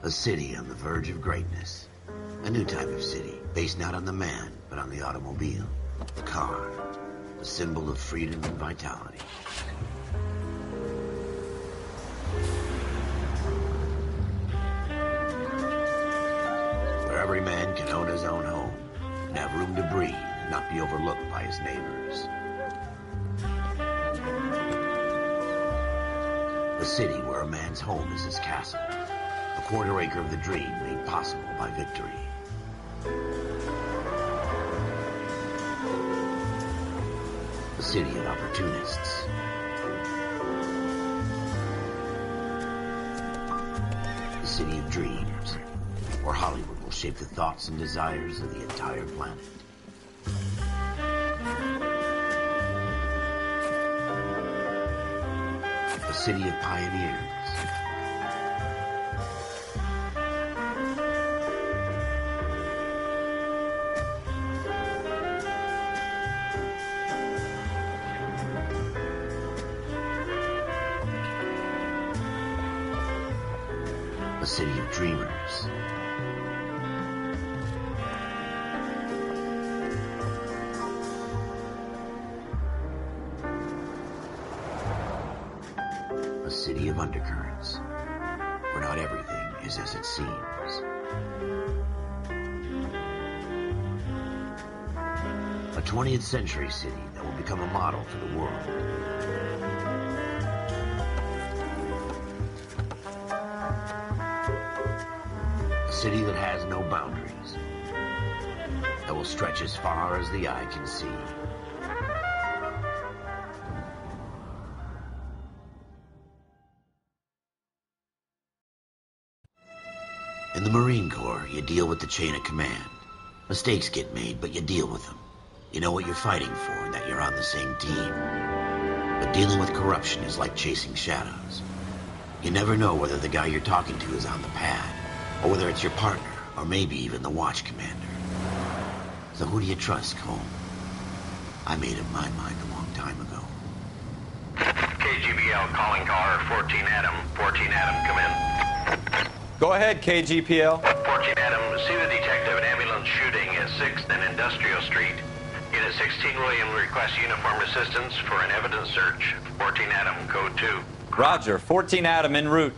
A city on the verge of greatness. A new type of city, based not on the man, but on the automobile. The car. The symbol of freedom and vitality. Where every man can own his own home, and have room to breathe, and not be overlooked by his neighbors. A city where a man's home is his castle. A quarter acre of the dream made possible by victory. A city of opportunists. A city of dreams, where Hollywood will shape the thoughts and desires of the entire planet. A city of pioneers. A city of dreamers. A city of undercurrents, where not everything is as it seems. A 20th century city that will become a model for the world. A city that has no boundaries, that will stretch as far as the eye can see. In the Marine Corps, you deal with the chain of command. Mistakes get made, but you deal with them. You know what you're fighting for and that you're on the same team. But dealing with corruption is like chasing shadows. You never know whether the guy you're talking to is on the pad, or whether it's your partner, or maybe even the watch commander. So who do you trust, Colm? I made up my mind a long time ago. KGBL calling caller 14 Adam. 14 Adam, come in. Go ahead, KGPL. 14 Adam, see the detective, an ambulance shooting at 6th and Industrial Street. Unit 16 William requests uniform assistance for an evidence search. 14 Adam, code 2. Roger, 14 Adam en route.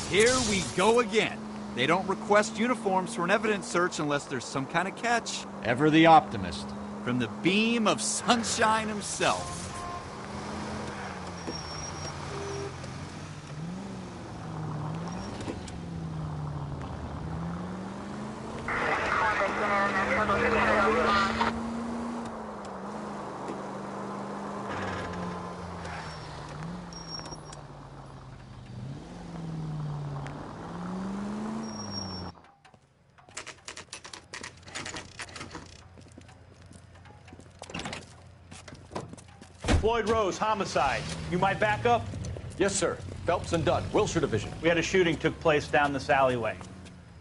Here we go again. They don't request uniforms for an evidence search unless there's some kind of catch. Ever the optimist. From the beam of sunshine himself. Floyd Rose, homicide. You might back up? Yes, sir. Phelps and Dunn, Wilshire Division. We had a shooting took place down this alleyway.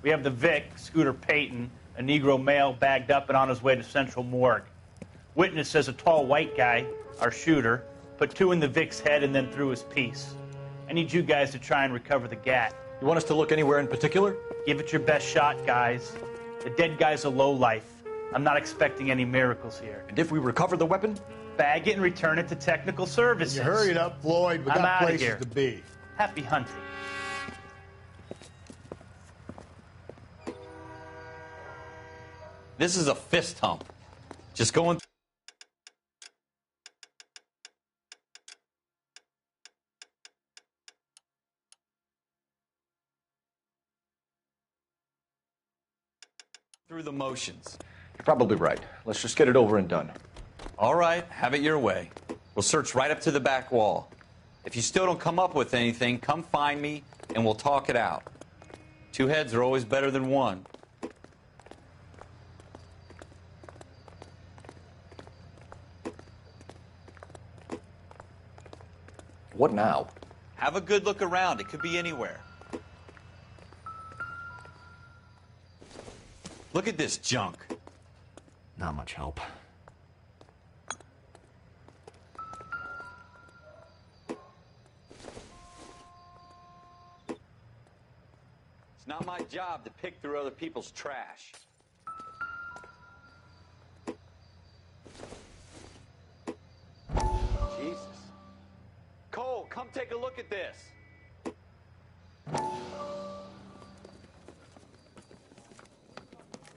We have the Vic, Scooter Payton, a Negro male bagged up and on his way to Central Morgue. Witness says a tall white guy, our shooter, put 2 in the Vic's head and then threw his piece. I need you guys to try and recover the gat. You want us to look anywhere in particular? Give it your best shot, guys. The dead guy's a lowlife. I'm not expecting any miracles here. And if we recover the weapon? Bag it and return it to technical services. You hurried up, Floyd. We I'm got outta places here. to be. Happy hunting. This is a fist hump. Just going through the motions. You're probably right. Let's just get it over and done. All right, have it your way. We'll search right up to the back wall. If you still don't come up with anything, come find me and we'll talk it out. 2 heads are always better than 1. What now? Have a good look around. It could be anywhere. Look at this junk. Not much help. It's not my job to pick through other people's trash. Jesus. Cole, come take a look at this.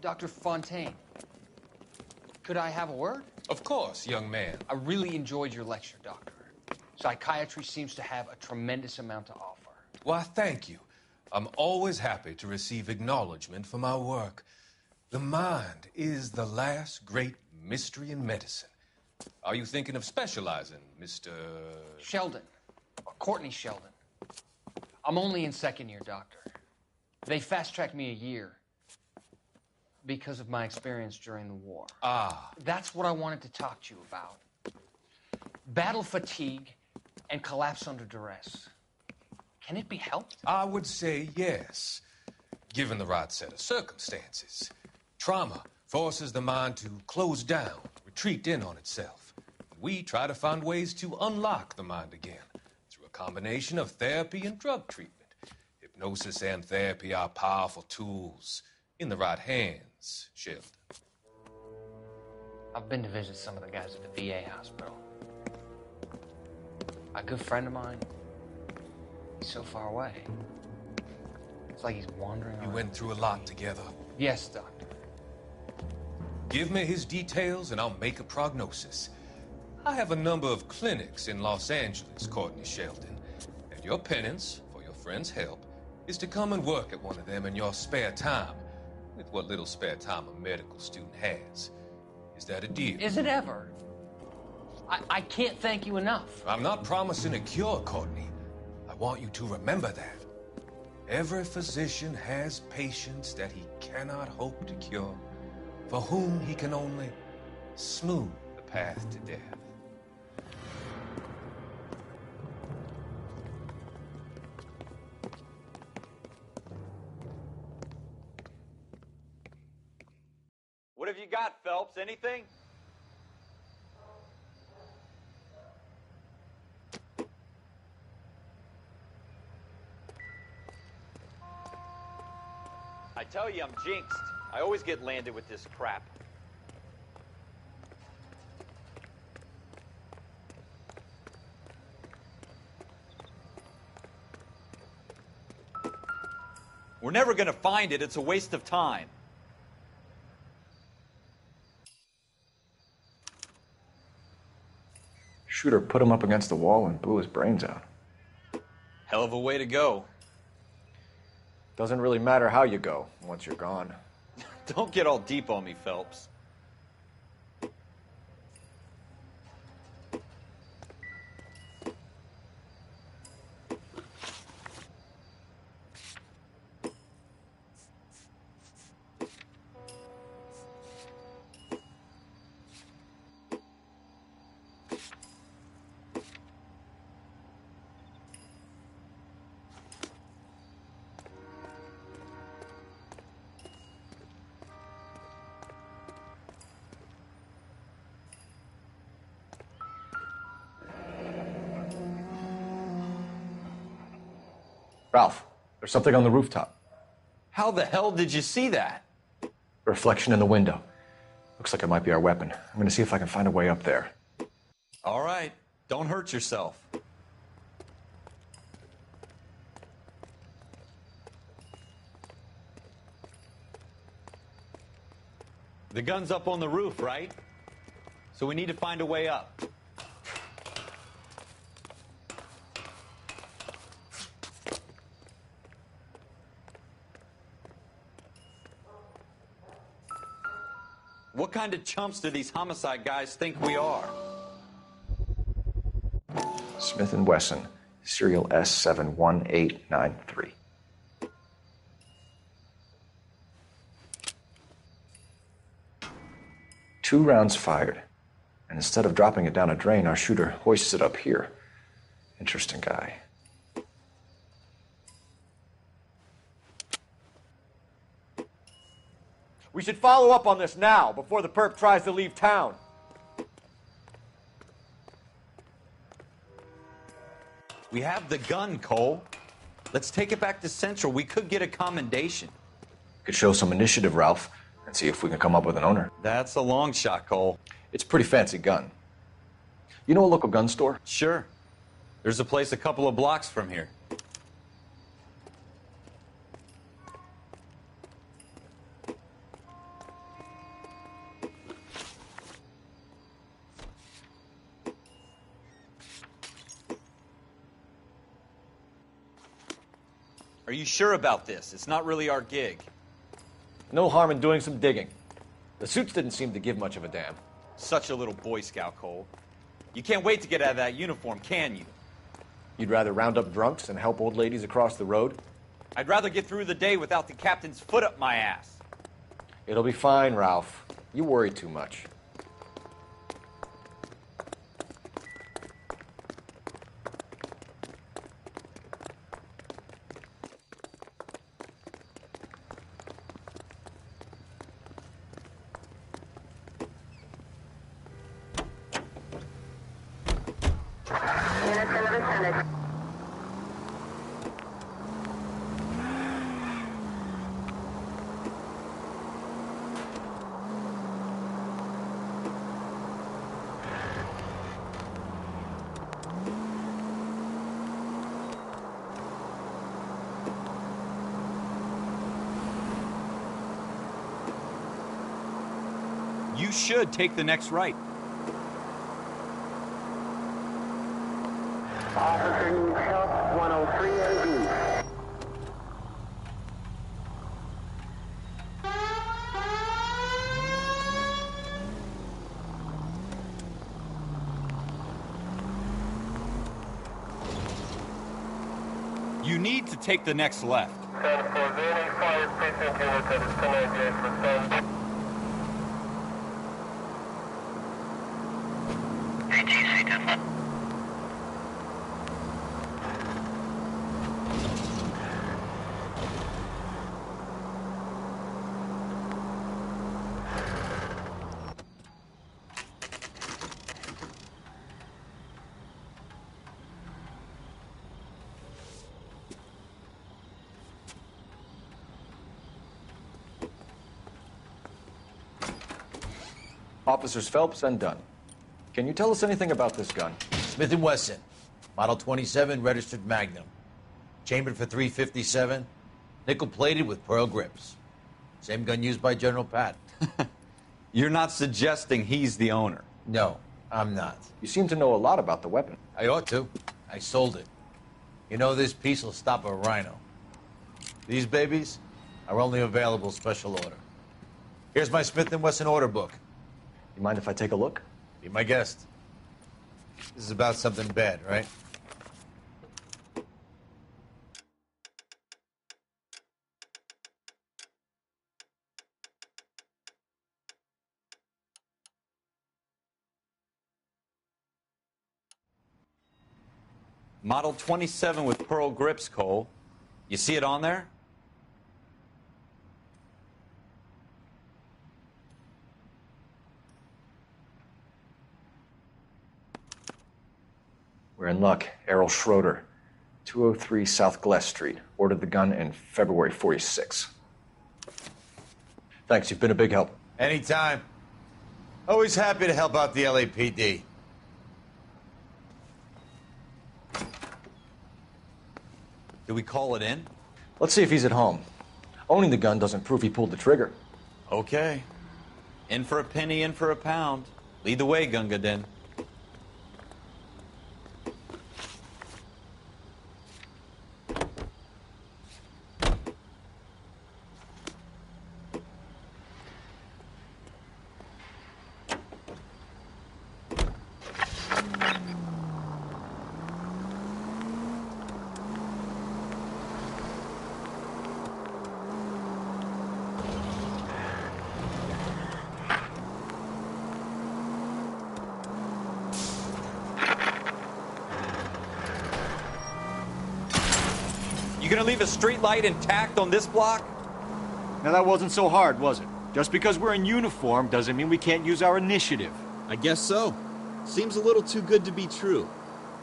Dr. Fontaine, could I have a word? Of course, young man. I really enjoyed your lecture, Doctor. Psychiatry seems to have a tremendous amount to offer. Why, thank you. I'm always happy to receive acknowledgement for my work. The mind is the last great mystery in medicine. Are you thinking of specializing, Mr. Sheldon, or Courtney Sheldon. I'm only in second year, Doctor. They fast-tracked me a year because of my experience during the war. Ah. That's what I wanted to talk to you about. Battle fatigue and collapse under duress. Can it be helped? I would say yes, given the right set of circumstances. Trauma forces the mind to close down, retreat in on itself. We try to find ways to unlock the mind again through a combination of therapy and drug treatment. Hypnosis and therapy are powerful tools in the right hands, Sheldon. I've been to visit some of the guys at the VA hospital. A good friend of mine, he's so far away. It's like he's wandering You around. went through a lot together. Yes, Doctor. Give me his details and I'll make a prognosis. I have a number of clinics in Los Angeles, Courtney Sheldon, and your penance for your friend's help is to come and work at one of them in your spare time, with what little spare time a medical student has. Is that a deal? Is it ever? I can't thank you enough. I'm not promising a cure, Courtney. I want you to remember that. Every physician has patients that he cannot hope to cure, for whom he can only smooth the path to death. What have you got, Phelps? Anything? I tell you, I'm jinxed. I always get landed with this crap. We're never going to find it. It's a waste of time. Shooter put him up against the wall and blew his brains out. Hell of a way to go. Doesn't really matter how you go once you're gone. Don't get all deep on me, Phelps. Ralph, there's something on the rooftop. How the hell did you see that? A reflection in the window. Looks like it might be our weapon. I'm gonna see if I can find a way up there. All right. Don't hurt yourself. The gun's up on the roof, right? So we need to find a way up. What kind of chumps do these homicide guys think we are? Smith & Wesson, serial S71893. Two rounds fired, and instead of dropping it down a drain, our shooter hoists it up here. Interesting guy. We should follow up on this now, before the perp tries to leave town. We have the gun, Cole. Let's take it back to Central. We could get a commendation. Could show some initiative, Ralph, and see if we can come up with an owner. That's a long shot, Cole. It's a pretty fancy gun. You know a local gun store? Sure. There's a place a couple of blocks from here. Are you sure about this? It's not really our gig. No harm in doing some digging. The suits didn't seem to give much of a damn. Such a little Boy Scout, Cole. You can't wait to get out of that uniform, can you? You'd rather round up drunks than help old ladies across the road? I'd rather get through the day without the captain's foot up my ass. It'll be fine, Ralph. You worry too much. You should take the next right. Officer needs help, 103 AD. You need to take the next left. Send for any fire precinct unit that is 1098 for send. ATC 10. Officers Phelps and Dunn. Can you tell us anything about this gun? Smith & Wesson, Model 27, registered Magnum. Chambered for .357, nickel-plated with pearl grips. Same gun used by General Patton. You're not suggesting he's the owner? No, I'm not. You seem to know a lot about the weapon. I ought to. I sold it. You know, this piece will stop a rhino. These babies are only available special order. Here's my Smith & Wesson order book. You mind if I take a look? Be my guest. This is about something bad, right? Model 27 with pearl grips, Cole. You see it on there? We're in luck. Errol Schroeder, 203 South Glass Street. Ordered the gun in February 46. Thanks, you've been a big help. Anytime. Always happy to help out the LAPD. Do we call it in? Let's see if he's at home. Owning the gun doesn't prove he pulled the trigger. Okay. In for a penny, in for a pound. Lead the way, Gunga Din. You gonna leave a street light intact on this block? Now that wasn't so hard, was it? Just because we're in uniform doesn't mean we can't use our initiative. I guess so. Seems a little too good to be true.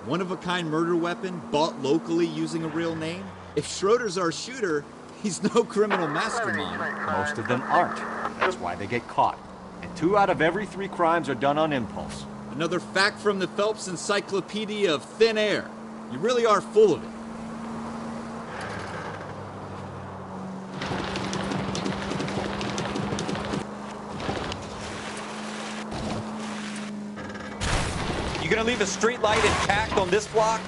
One-of-a-kind murder weapon, bought locally using a real name. If Schroeder's our shooter, he's no criminal mastermind. Most of them aren't. That's why they get caught. And 2 out of every 3 crimes are done on impulse. Another fact from the Phelps Encyclopedia of Thin Air. You really are full of it. You gonna leave a street light intact on this block?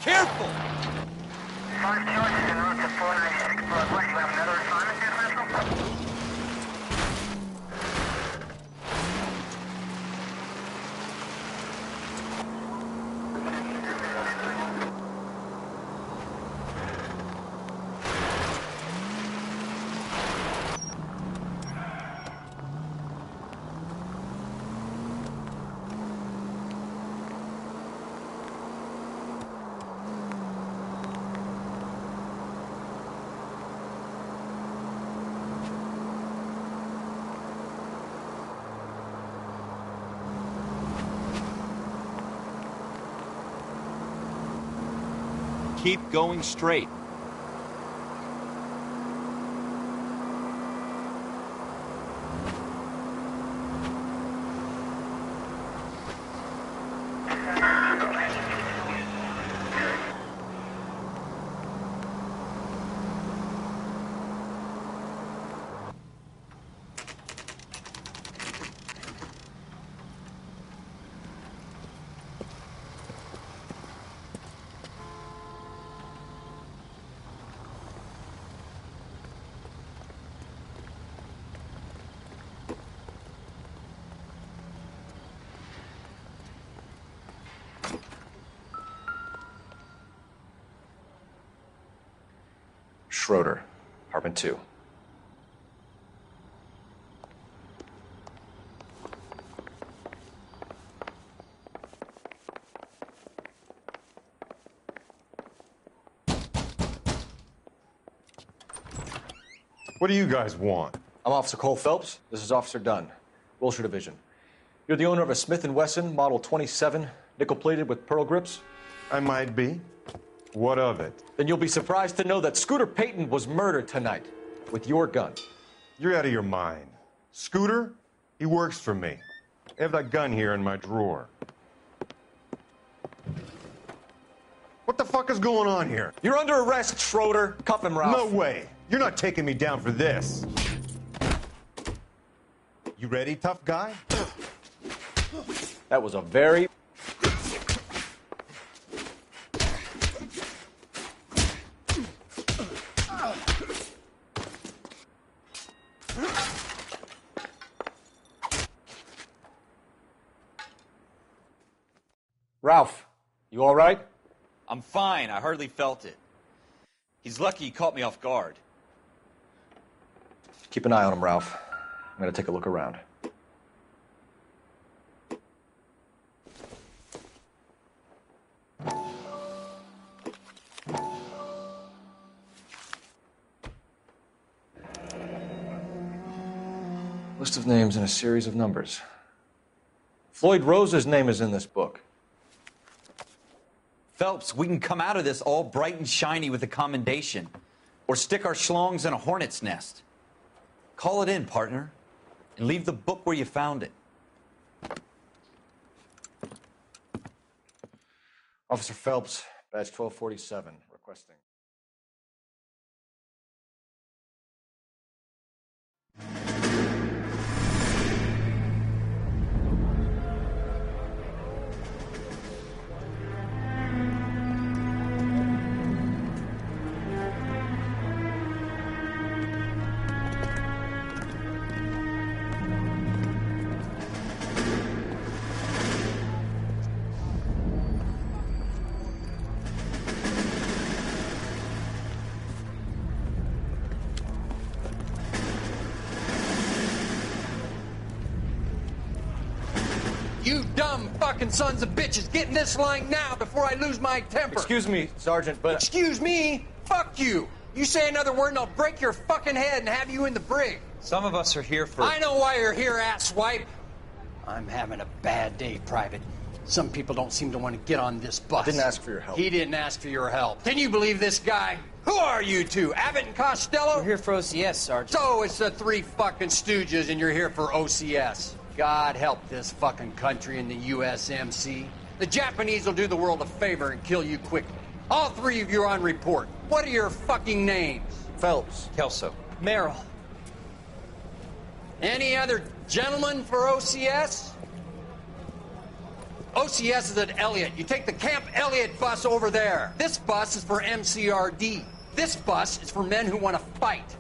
Careful! 5 charges en route to 496 Broadway. You have another assignment, Central? Keep going straight. Schroeder, Apartment 2. What do you guys want? I'm Officer Cole Phelps. This is Officer Dunn, Wilshire Division. You're the owner of a Smith & Wesson Model 27, nickel-plated with pearl grips? I might be. What of it? Then you'll be surprised to know that Scooter Payton was murdered tonight with your gun. You're out of your mind. Scooter? He works for me. I have that gun here in my drawer. What the fuck is going on here? You're under arrest, Schroeder. Cuff him, Ralph. No way. You're not taking me down for this. You ready, tough guy? That was a very... Ralph, you all right? I'm fine. I hardly felt it. He's lucky he caught me off guard. Keep an eye on him, Ralph. I'm going to take a look around. List of names and a series of numbers. Floyd Rose's name is in this book. Phelps, we can come out of this all bright and shiny with a commendation. Or stick our schlongs in a hornet's nest. Call it in, partner. And leave the book where you found it. Officer Phelps, badge 1247, requesting. fucking sons of bitches. Get in this line now before I lose my temper. Excuse me, Sergeant, but... Excuse me? Fuck you. You say another word and I'll break your fucking head and have you in the brig. Some of us are here for... I know why you're here, asswipe. I'm having a bad day, Private. Some people don't seem to want to get on this bus. I didn't ask for your help. He didn't ask for your help. Can you believe this guy? Who are you two? Abbott and Costello? We're here for OCS, Sergeant. So it's the three fucking stooges and you're here for OCS. God help this fucking country and the USMC. The Japanese will do the world a favor and kill you quickly. All three of you are on report. What are your fucking names? Phelps. Kelso. Merrill. Any other gentlemen for OCS? OCS is at Elliott. You take the Camp Elliott bus over there. This bus is for MCRD. This bus is for men who want to fight.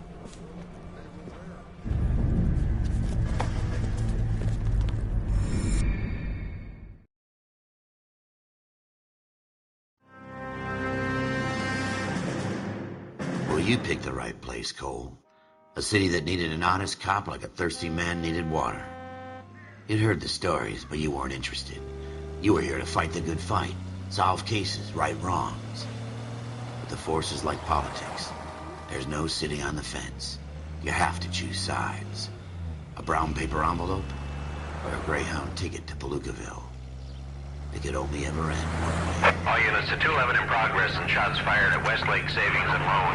Well, you picked the right place, Cole. A city that needed an honest cop like a thirsty man needed water. You'd heard the stories, but you weren't interested. You were here to fight the good fight, solve cases, right wrongs. But the force is like politics. There's no sitting on the fence. You have to choose sides. A brown paper envelope or a Greyhound ticket to Palookaville. It could only ever end one way. All units to 211 in progress and shots fired at Westlake Savings and Loan,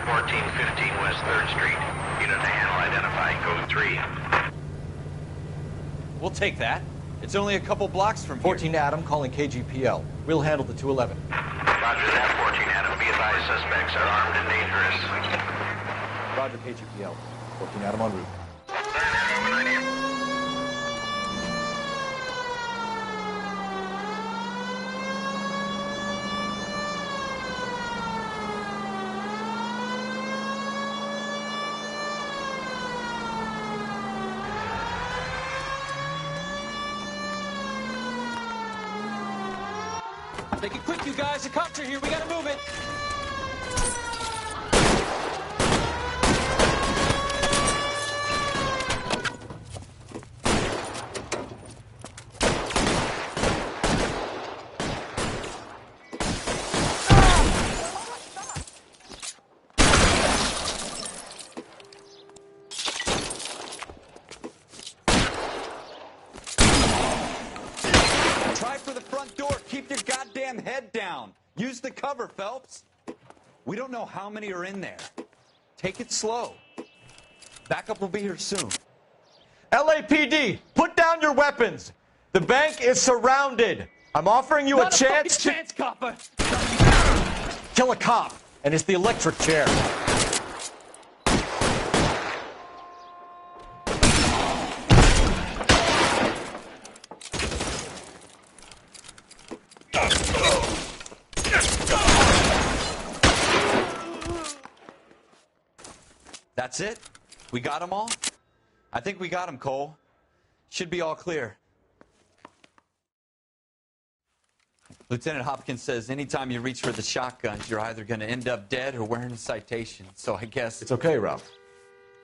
1415 West 3rd Street. Unit to handle identify code 3. We'll take that. It's only a couple blocks from here. 14 Adam calling KGPL. We'll handle the 211. Roger that, 14 Adam. Be advised, suspects are armed and dangerous. Roger, KGPL. 14 Adam en route. Make it quick, you guys. The cops are here. We gotta move it. Try for the front door. Keep your goddamn head down. Use the cover, Phelps. We don't know how many are in there. Take it slow. Backup will be here soon. LAPD, put down your weapons. The bank is surrounded. I'm offering you a chance to... chance, copper. Kill a cop, and it's the electric chair. That's it? We got them all? I think we got them, Cole. Should be all clear. Lieutenant Hopkins says anytime you reach for the shotguns, you're either going to end up dead or wearing a citation. So I guess... It's okay, Ralph.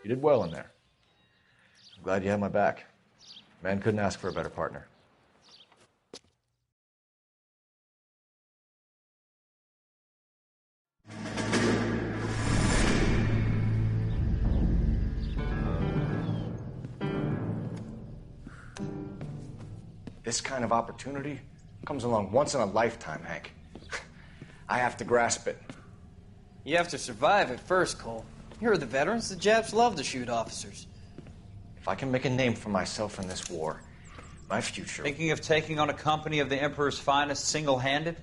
You did well in there. I'm glad you had my back. Man couldn't ask for a better partner. This kind of opportunity comes along once in a lifetime, Hank. I have to grasp it. You have to survive at first, Cole. You're the veterans. The Japs love to shoot officers. If I can make a name for myself in this war, my future... Thinking of taking on a company of the Emperor's finest single-handed?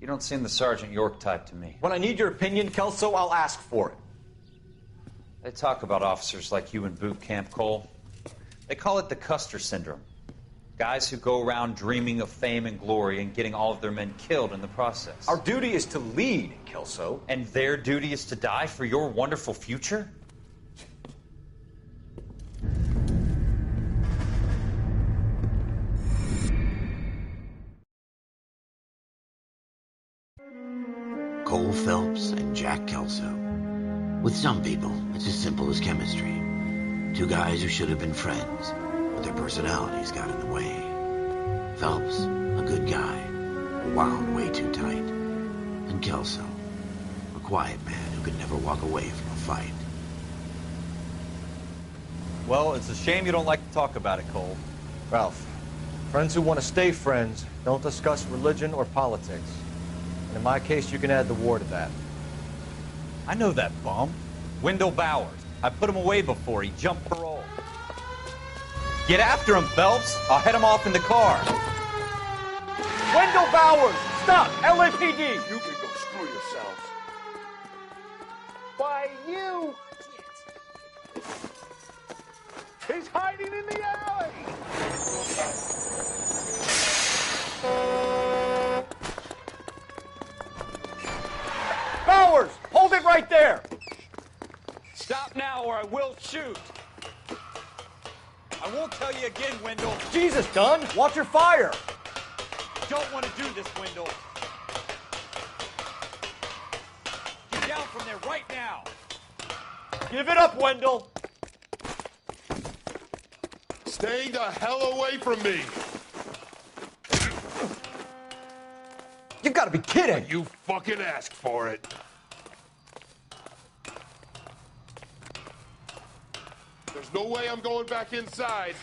You don't seem the Sergeant York type to me. When I need your opinion, Kelso, I'll ask for it. They talk about officers like you in boot camp, Cole. They call it the Custer syndrome. Guys who go around dreaming of fame and glory and getting all of their men killed in the process. Our duty is to lead, Kelso. And their duty is to die for your wonderful future? Cole Phelps and Jack Kelso. With some people, it's as simple as chemistry. Two guys who should have been friends, but their personalities got in the way. Phelps, a good guy, wound way too tight. And Kelso, a quiet man who could never walk away from a fight. Well, it's a shame you don't like to talk about it, Cole. Ralph, friends who want to stay friends don't discuss religion or politics. And in my case, you can add the war to that. I know that bum. Wendell Bowers. I put him away before. He jumped parole. Get after him, Phelps. I'll head him off in the car. Wendell Bowers! Stop! LAPD! You can go screw yourselves. Why, you! He's hiding in the alley! Bowers! Hold it right there! Stop now or I will shoot. I won't tell you again, Wendell. Jesus, Dunn! Watch your fire! Don't want to do this, Wendell. Get down from there right now. Give it up, Wendell! Stay the hell away from me! You've got to be kidding! You fucking asked for it. There's no way I'm going back inside.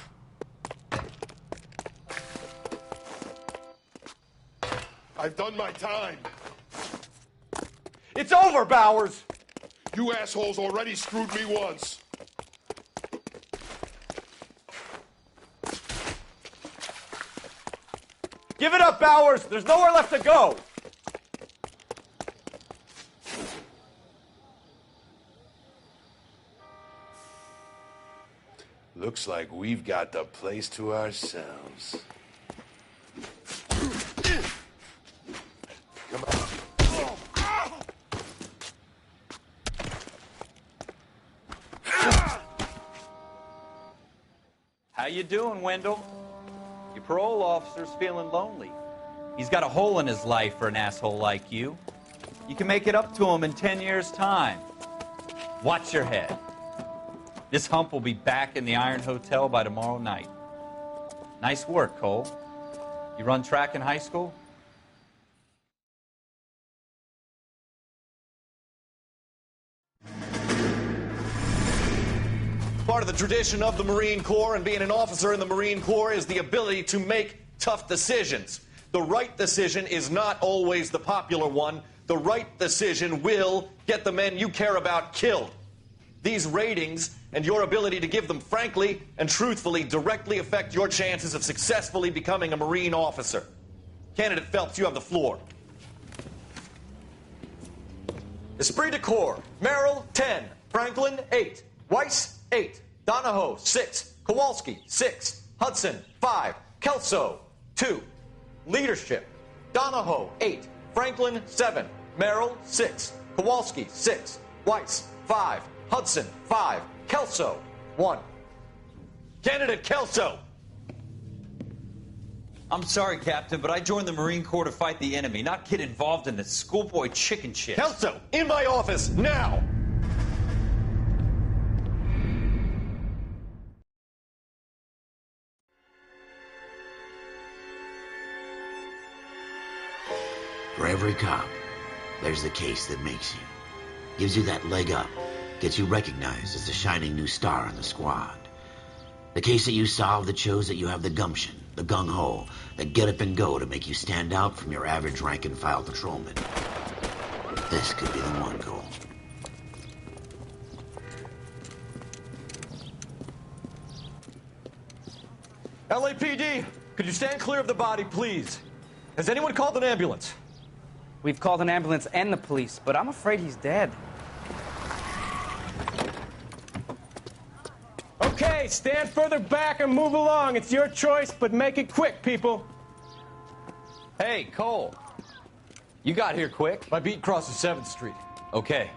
I've done my time. It's over, Bowers! You assholes already screwed me once. Give it up, Bowers! There's nowhere left to go! Looks like we've got the place to ourselves. Come on. How you doing, Wendell? Your parole officer's feeling lonely. He's got a hole in his life for an asshole like you. You can make it up to him in 10 years' time. Watch your head. This hump will be back in the Iron Hotel by tomorrow night. Nice work, Cole. You run track in high school? Part of the tradition of the Marine Corps and being an officer in the Marine Corps is the ability to make tough decisions. The right decision is not always the popular one. The right decision will get the men you care about killed. These ratings and your ability to give them frankly and truthfully directly affect your chances of successfully becoming a Marine officer. Candidate Phelps, you have the floor. Esprit de Corps, Merrill, 10. Franklin, 8. Weiss, 8. Donahoe, 6. Kowalski, 6. Hudson, 5. Kelso, 2. Leadership, Donahoe, 8. Franklin, 7. Merrill, 6. Kowalski, 6. Weiss, 5. Hudson, 5. Kelso, 1. Candidate Kelso! I'm sorry, Captain, but I joined the Marine Corps to fight the enemy, not get involved in this schoolboy chicken shit. Kelso, in my office, now! For every cop, there's the case that makes you. Gives you that leg up. Gets you recognized as the shining new star in the squad. The case that you solve that shows that you have the gumption, the gung-ho, that get up and go to make you stand out from your average rank-and-file patrolman. This could be the one, Cole. LAPD, could you stand clear of the body, please? Has anyone called an ambulance? We've called an ambulance and the police, but I'm afraid he's dead. Okay, stand further back and move along. It's your choice, but make it quick, people. Hey, Cole. You got here quick. My beat crosses 7th Street. Okay.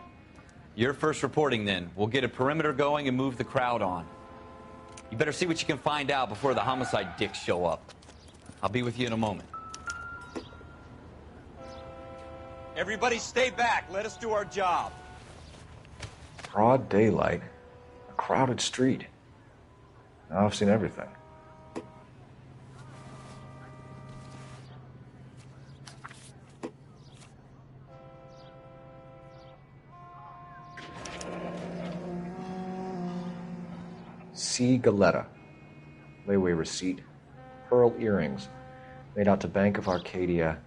You're first reporting then. We'll get a perimeter going and move the crowd on. You better see what you can find out before the homicide dicks show up. I'll be with you in a moment. Everybody stay back. Let us do our job. Broad daylight. A crowded street. Now I've seen everything. C. Galetta. Layaway receipt. Pearl earrings. Made out to Bank of Arcadia.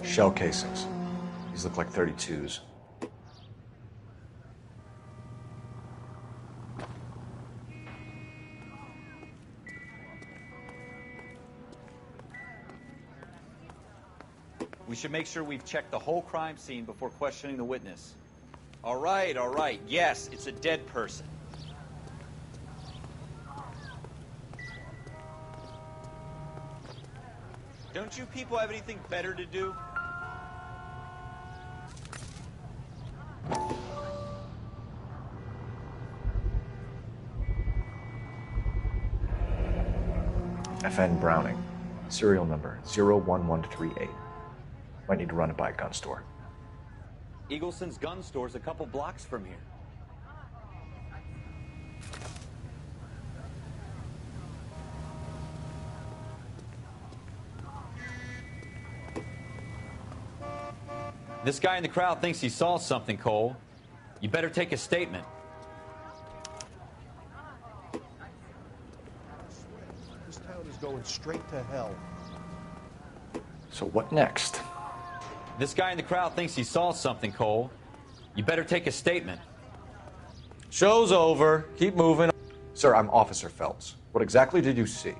Shell casings. These look like 32s. We should make sure we've checked the whole crime scene before questioning the witness. All right, all right. Yes, it's a dead person. Don't you people have anything better to do? FN Browning. Serial number 01138. Might need to run it by a gun store. Eagleson's gun store's a couple blocks from here. This guy in the crowd thinks he saw something, Cole. You better take a statement. This town is going straight to hell. So what next? This guy in the crowd thinks he saw something, Cole. You better take a statement. Show's over. Keep moving. Sir, I'm Officer Phelps. What exactly did you see?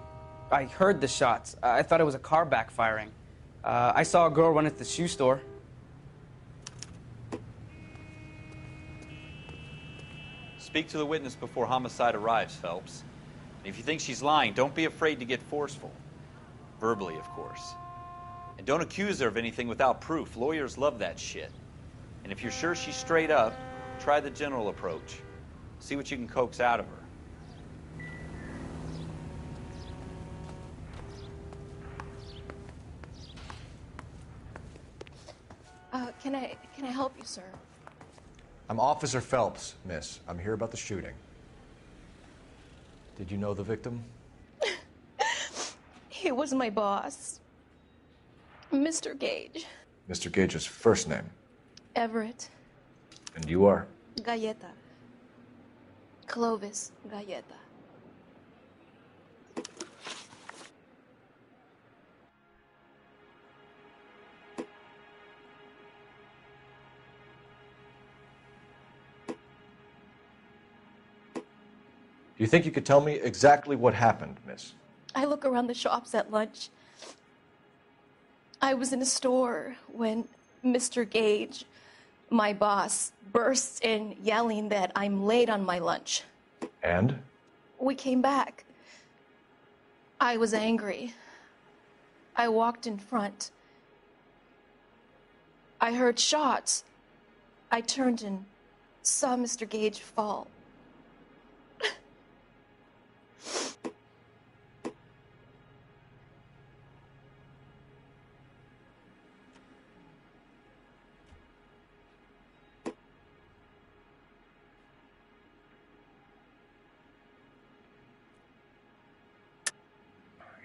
I heard the shots. I thought it was a car backfiring. I saw a girl run at the shoe store. Speak to the witness before homicide arrives, Phelps. And if you think she's lying, don't be afraid to get forceful. Verbally, of course. And don't accuse her of anything without proof. Lawyers love that shit. And if you're sure she's straight up, try the general approach. See what you can coax out of her. Can I help you, sir? I'm Officer Phelps, miss. I'm here about the shooting. Did you know the victim? He was my boss, Mr. Gage. Mr. Gage's first name. Everett. And you are? Galleta. Clovis Galleta. Do you think you could tell me exactly what happened, miss? I look around the shops at lunch. I was in a store when Mr. Gage, my boss, bursts in yelling that I'm late on my lunch. And? We came back. I was angry. I walked in front. I heard shots. I turned and saw Mr. Gage fall.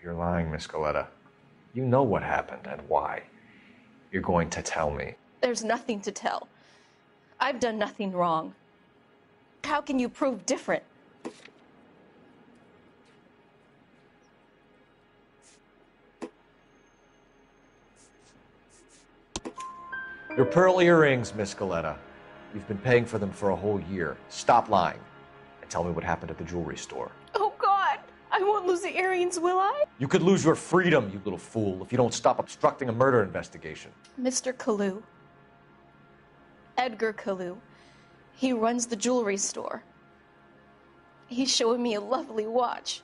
You're lying, Miss Galetta. You know what happened and why. You're going to tell me. There's nothing to tell. I've done nothing wrong. How can you prove different? Your pearl earrings, Miss Galetta. You've been paying for them for a whole year. Stop lying and tell me what happened at the jewelry store. Oh, God! I won't lose the earrings, will I? You could lose your freedom, you little fool, if you don't stop obstructing a murder investigation. Mr. Kalu. Edgar Kalu. He runs the jewelry store. He's showing me a lovely watch.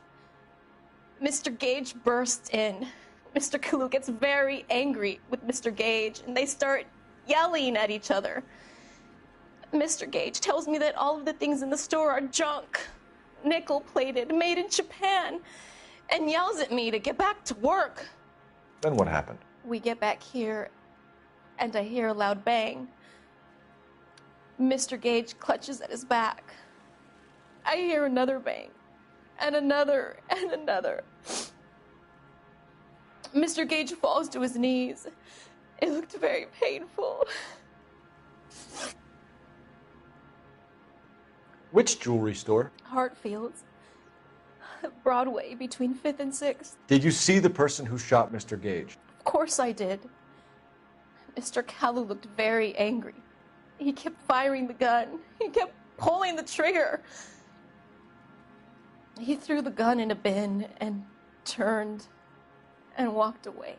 Mr. Gage bursts in. Mr. Kalu gets very angry with Mr. Gage, and they start yelling at each other. Mr. Gage tells me that all of the things in the store are junk, nickel-plated, made in Japan, and yells at me to get back to work. Then what happened? We get back here, and I hear a loud bang. Mr. Gage clutches at his back. I hear another bang, and another, and another. Mr. Gage falls to his knees. It looked very painful. Which jewelry store? Hartfield's. Broadway, between 5th and 6th. Did you see the person who shot Mr. Gage? Of course I did. Mr. Kalu looked very angry. He kept firing the gun. He kept pulling the trigger. He threw the gun in a bin and turned and walked away.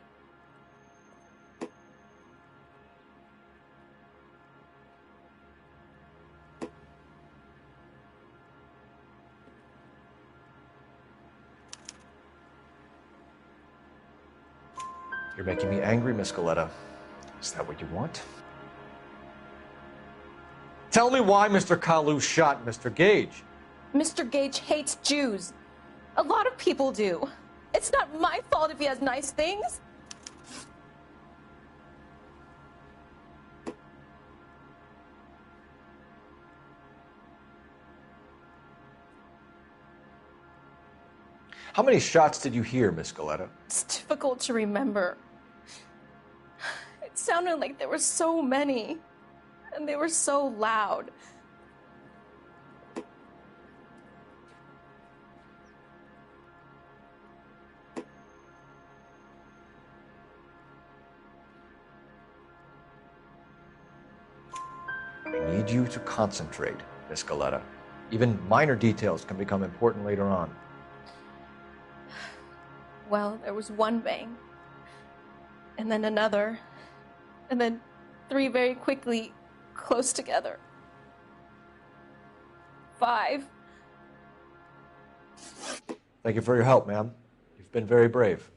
You're making me angry, Miss Goleta. Is that what you want? Tell me why Mr. Kalu shot Mr. Gage. Mr. Gage hates Jews. A lot of people do. It's not my fault if he has nice things. How many shots did you hear, Miss Goleta? It's difficult to remember. It sounded like there were so many, and they were so loud. I need you to concentrate, Miss Goleta. Even minor details can become important later on. Well, there was one bang, and then another, and then three very quickly, close together. 5. Thank you for your help, ma'am. You've been very brave.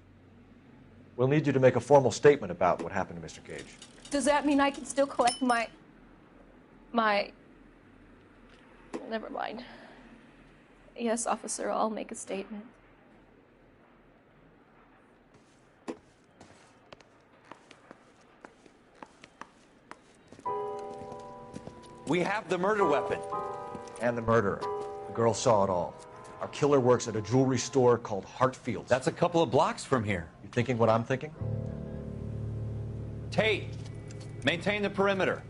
We'll need you to make a formal statement about what happened to Mr. Gage. Does that mean I can still collect my... Never mind. Yes, officer, I'll make a statement. We have the murder weapon. And the murderer. The girl saw it all. Our killer works at a jewelry store called Hartfield's. That's a couple of blocks from here. You thinking what I'm thinking? Tate, maintain the perimeter.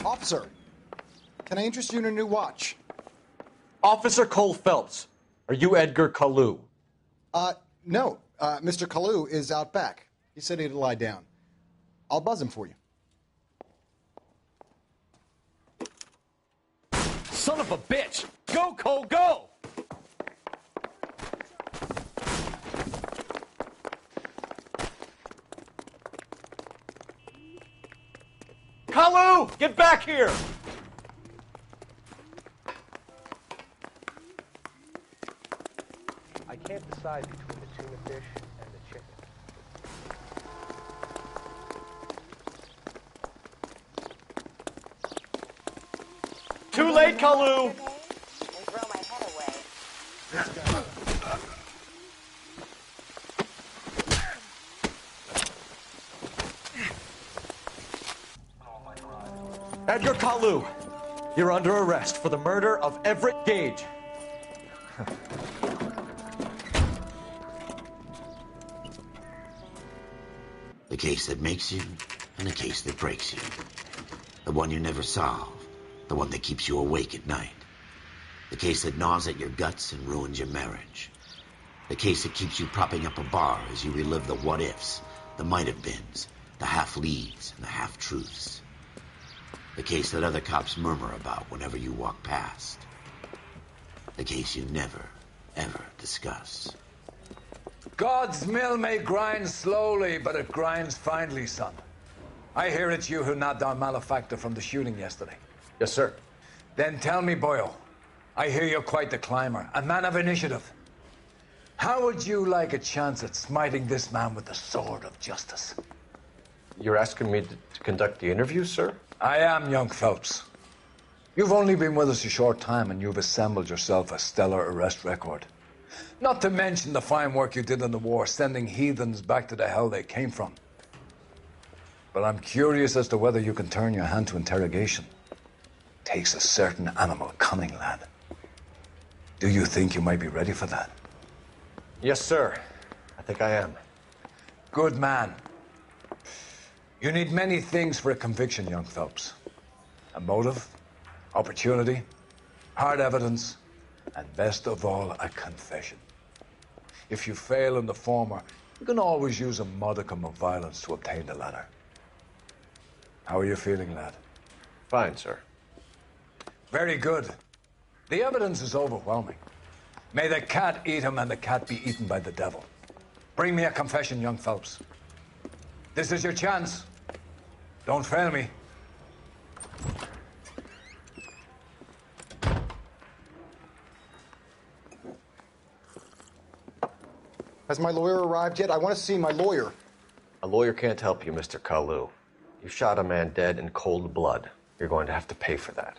Officer, can I interest you in a new watch? Officer Cole Phelps, are you Edgar Kalu? No. Mr. Kalu is out back. He said he'd lie down. I'll buzz him for you. Son of a bitch! Go, Cole, go! Kalu! Get back here! I can't decide between the tuna fish and the chicken. Too late, Kalu! And throw my head away. Edgar Kalu, you're under arrest for the murder of Everett Gage. The case that makes you, and the case that breaks you. The one you never solve, the one that keeps you awake at night. The case that gnaws at your guts and ruins your marriage. The case that keeps you propping up a bar as you relive the what-ifs, the might-have-beens, the half-leads, and the half-truths. The case that other cops murmur about whenever you walk past. The case you never, ever discuss. God's mill may grind slowly, but it grinds finely, son. I hear it's you who nabbed our malefactor from the shooting yesterday. Yes, sir. Then tell me, Boyle, I hear you're quite the climber, a man of initiative. How would you like a chance at smiting this man with the sword of justice? You're asking me to conduct the interview, sir? I am, young Phelps. You've only been with us a short time and you've assembled yourself a stellar arrest record. Not to mention the fine work you did in the war, sending heathens back to the hell they came from. But I'm curious as to whether you can turn your hand to interrogation. Takes a certain animal cunning, lad. Do you think you might be ready for that? Yes, sir. I think I am. Good man. You need many things for a conviction, young Phelps. A motive, opportunity, hard evidence, and best of all, a confession. If you fail in the former, you can always use a modicum of violence to obtain the latter. How are you feeling, lad? Fine, sir. Very good. The evidence is overwhelming. May the cat eat him and the cat be eaten by the devil. Bring me a confession, young Phelps. This is your chance. Don't fail me. Has my lawyer arrived yet? I want to see my lawyer. A lawyer can't help you, Mr. Kalu. You shot a man dead in cold blood. You're going to have to pay for that.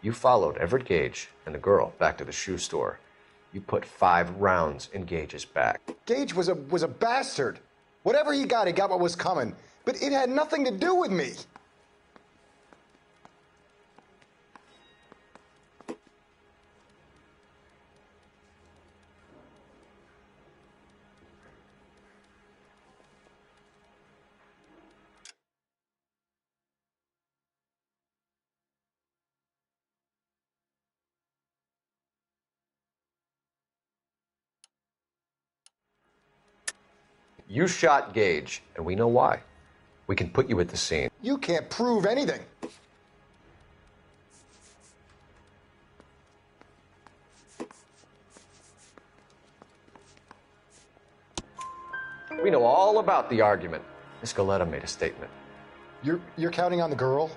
You followed Everett Gage and the girl back to the shoe store. You put 5 rounds in Gage's back. Gage was a bastard. Whatever he got what was coming. But it had nothing to do with me. You shot Gage, and we know why. We can put you at the scene. You can't prove anything. We know all about the argument. Miss Goleta made a statement. You're counting on the girl?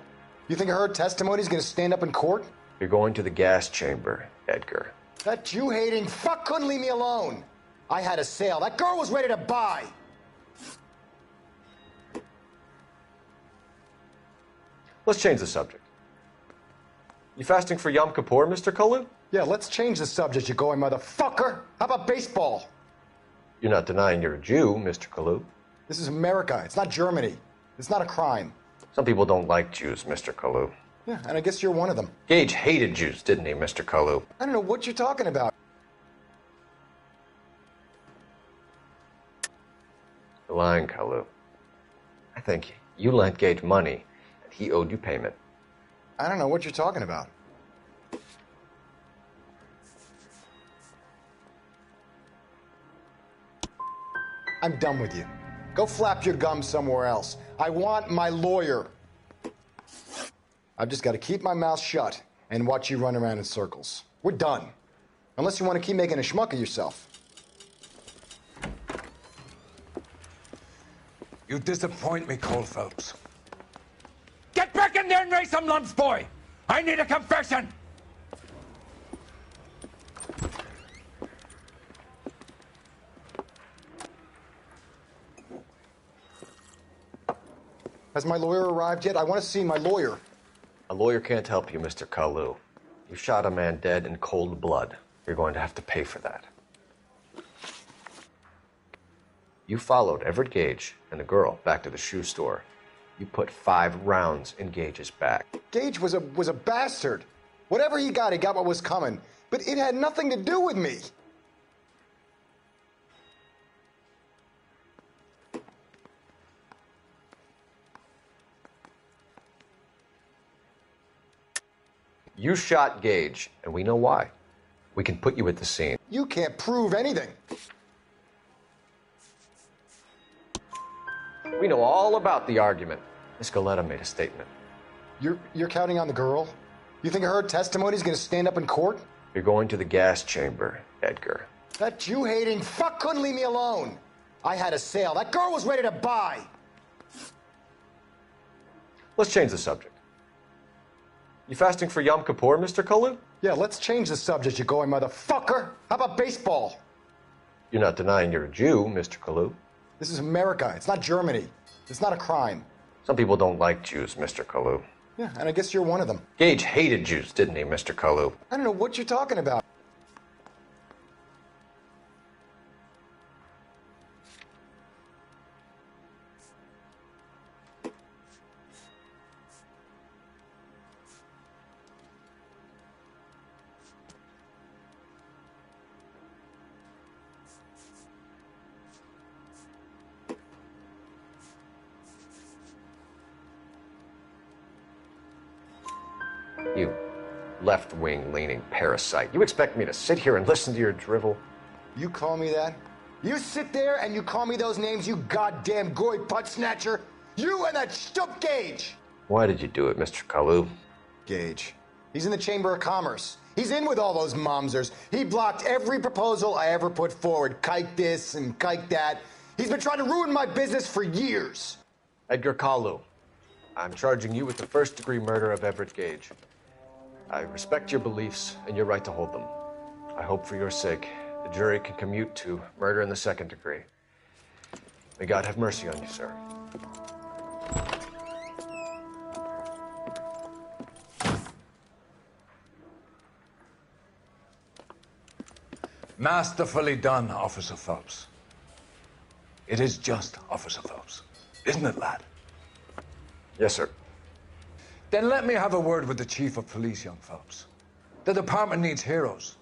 You think her testimony is going to stand up in court? You're going to the gas chamber, Edgar. That Jew-hating fuck couldn't leave me alone. I had a sale. That girl was ready to buy. Let's change the subject. You fasting for Yom Kippur, Mr. Kalu? Yeah, let's change the subject, you going motherfucker. How about baseball? You're not denying you're a Jew, Mr. Kalu. This is America. It's not Germany. It's not a crime. Some people don't like Jews, Mr. Kalu. Yeah, and I guess you're one of them. Gage hated Jews, didn't he, Mr. Kalu? I don't know what you're talking about. You're lying, Kalu. I think you lent Gage money, and he owed you payment. I don't know what you're talking about. I'm done with you. Go flap your gums somewhere else. I want my lawyer. I've just got to keep my mouth shut and watch you run around in circles. We're done. Unless you want to keep making a schmuck of yourself. You disappoint me, Cole Phelps. Get back in there and raise some lumps, boy! I need a confession! Has my lawyer arrived yet? I want to see my lawyer. A lawyer can't help you, Mr. Kalu. You shot a man dead in cold blood. You're going to have to pay for that. You followed Everett Gage and the girl back to the shoe store. You put 5 rounds in Gage's back. Gage was a bastard. Whatever he got what was coming. But it had nothing to do with me. You shot Gage, and we know why. We can put you at the scene. You can't prove anything. We know all about the argument. Miss Galetta made a statement. You're counting on the girl? You think her testimony's gonna stand up in court? You're going to the gas chamber, Edgar. That Jew-hating fuck couldn't leave me alone. I had a sale. That girl was ready to buy. Let's change the subject. You fasting for Yom Kippur, Mr. Kalu? Yeah, let's change the subject, you going motherfucker. How about baseball? You're not denying you're a Jew, Mr. Kalu. This is America. It's not Germany. It's not a crime. Some people don't like Jews, Mr. Kalu. Yeah, and I guess you're one of them. Gage hated Jews, didn't he, Mr. Kalu? I don't know what you're talking about. You left-wing leaning parasite. You expect me to sit here and listen to your drivel? You call me that? You sit there and you call me those names, you goddamn goy butt snatcher? You and that stup Gage! Why did you do it, Mr. Kalu? Gage. He's in the Chamber of Commerce. He's in with all those momsers. He blocked every proposal I ever put forward. Kike this and kike that. He's been trying to ruin my business for years. Edgar Kalu, I'm charging you with the first-degree murder of Everett Gage. I respect your beliefs and your right to hold them. I hope for your sake the jury can commute to murder in the second degree. May God have mercy on you, sir. Masterfully done, Officer Phelps. It is just Officer Phelps. Isn't it, lad? Yes, sir. Then let me have a word with the Chief of Police, young Phelps. The department needs heroes.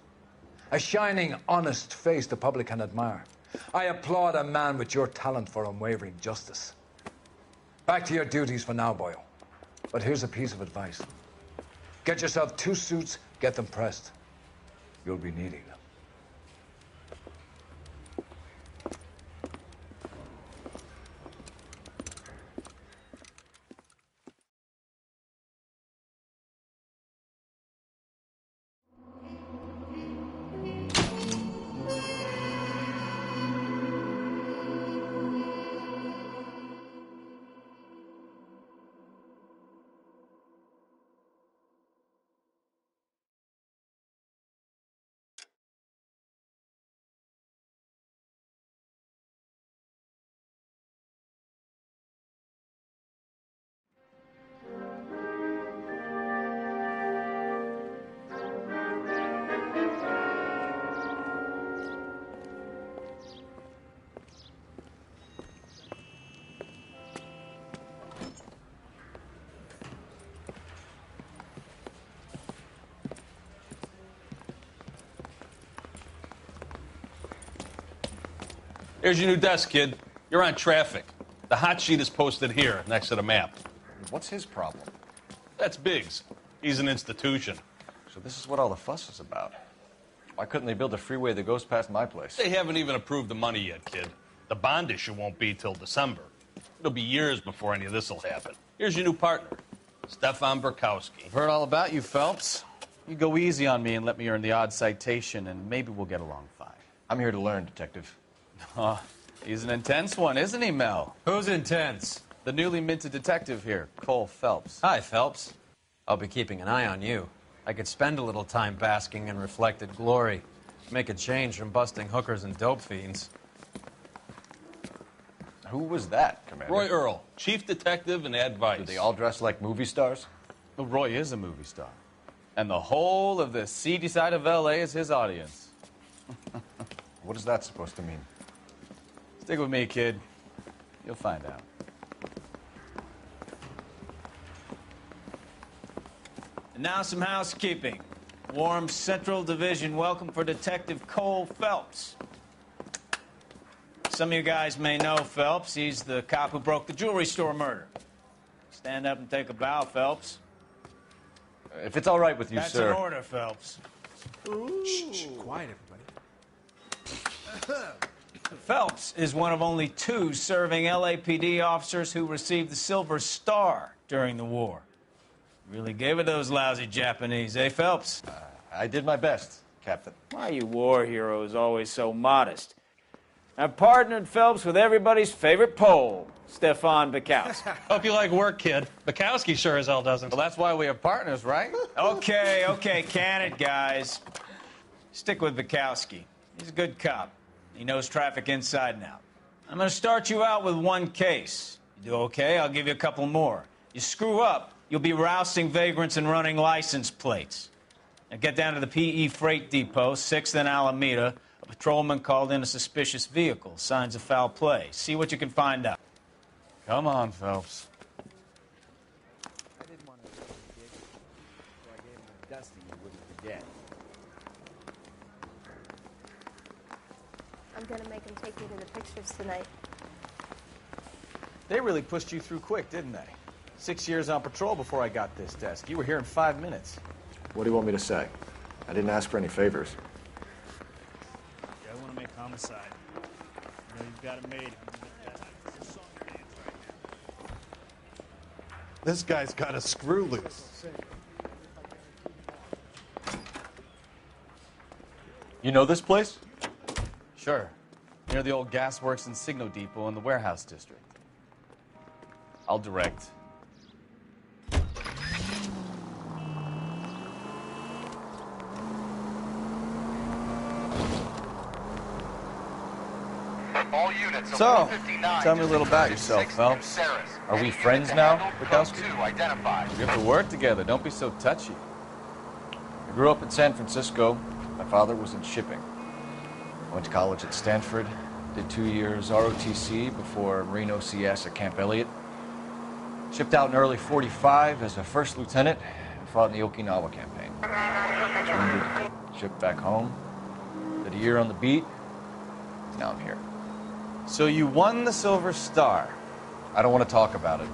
A shining, honest face the public can admire. I applaud a man with your talent for unwavering justice. Back to your duties for now, Boyle. But here's a piece of advice. Get yourself 2 suits, get them pressed. You'll be needing them. Here's your new desk, kid. You're on traffic. The hot sheet is posted here, next to the map. What's his problem? That's Biggs. He's an institution. So this is what all the fuss is about. Why couldn't they build a freeway that goes past my place? They haven't even approved the money yet, kid. The bond issue won't be till December. It'll be years before any of this will happen. Here's your new partner, Stefan Burkowski. I've heard all about you, Phelps. You go easy on me and let me earn the odd citation, and maybe we'll get along fine. I'm here to learn, Detective. He's an intense one, isn't he, Mel? Who's intense? The newly minted detective here, Cole Phelps. Hi, Phelps. I'll be keeping an eye on you. I could spend a little time basking in reflected glory. Make a change from busting hookers and dope fiends. Who was that, Commander? Roy Earl, chief detective and advice. Do they all dress like movie stars? Well, Roy is a movie star. And the whole of the seedy side of L.A. is his audience. What is that supposed to mean? Stick with me, kid. You'll find out. And now some housekeeping. Warm Central Division welcome for Detective Cole Phelps. Some of you guys may know Phelps. He's the cop who broke the jewelry store murder. Stand up and take a bow, Phelps. If it's all right with you, That's sir. That's an order, Phelps. Shh, quiet, everybody. Phelps is one of only 2 serving LAPD officers who received the Silver Star during the war. Really gave it those lousy Japanese, eh, Phelps? I did my best, Captain. Why are you war heroes always so modest? I've partnered Phelps with everybody's favorite Pole, Stefan Burkowski. Hope you like work, kid. Burkowski sure as hell doesn't. Well, that's why we have partners, right? Okay, can it, guys. Stick with Burkowski. He's a good cop. He knows traffic inside and out. I'm going to start you out with 1 case. You do okay, I'll give you a couple more. You screw up, you'll be rousting vagrants and running license plates. Now get down to the PE Freight Depot, 6th and Alameda. A patrolman called in a suspicious vehicle. Signs of foul play. See what you can find out. Come on, Phelps. I didn't want to do it, so I gave him a dusting he wouldn't forget. I'm gonna make him take me to the pictures tonight. They really pushed you through quick, didn't they? 6 years on patrol before I got this desk. You were here in 5 minutes. What do you want me to say? I didn't ask for any favors. I want to make homicide. You know you've got it made. This guy's got a screw loose. You know this place? Sure. Near the old gasworks and Signo Depot in the warehouse district. I'll direct. All units of So, 459 tell me a little about yourself, Phelps. Are we friends now, Burkowski? Identified. We have to work together. Don't be so touchy. I grew up in San Francisco. My father was in shipping. I went to college at Stanford, did 2 years ROTC before Marine OCS at Camp Elliott. Shipped out in early '45 as a first lieutenant and fought in the Okinawa campaign. Wounded, shipped back home, did a year on the beat. Now I'm here. So you won the Silver Star. I don't want to talk about it.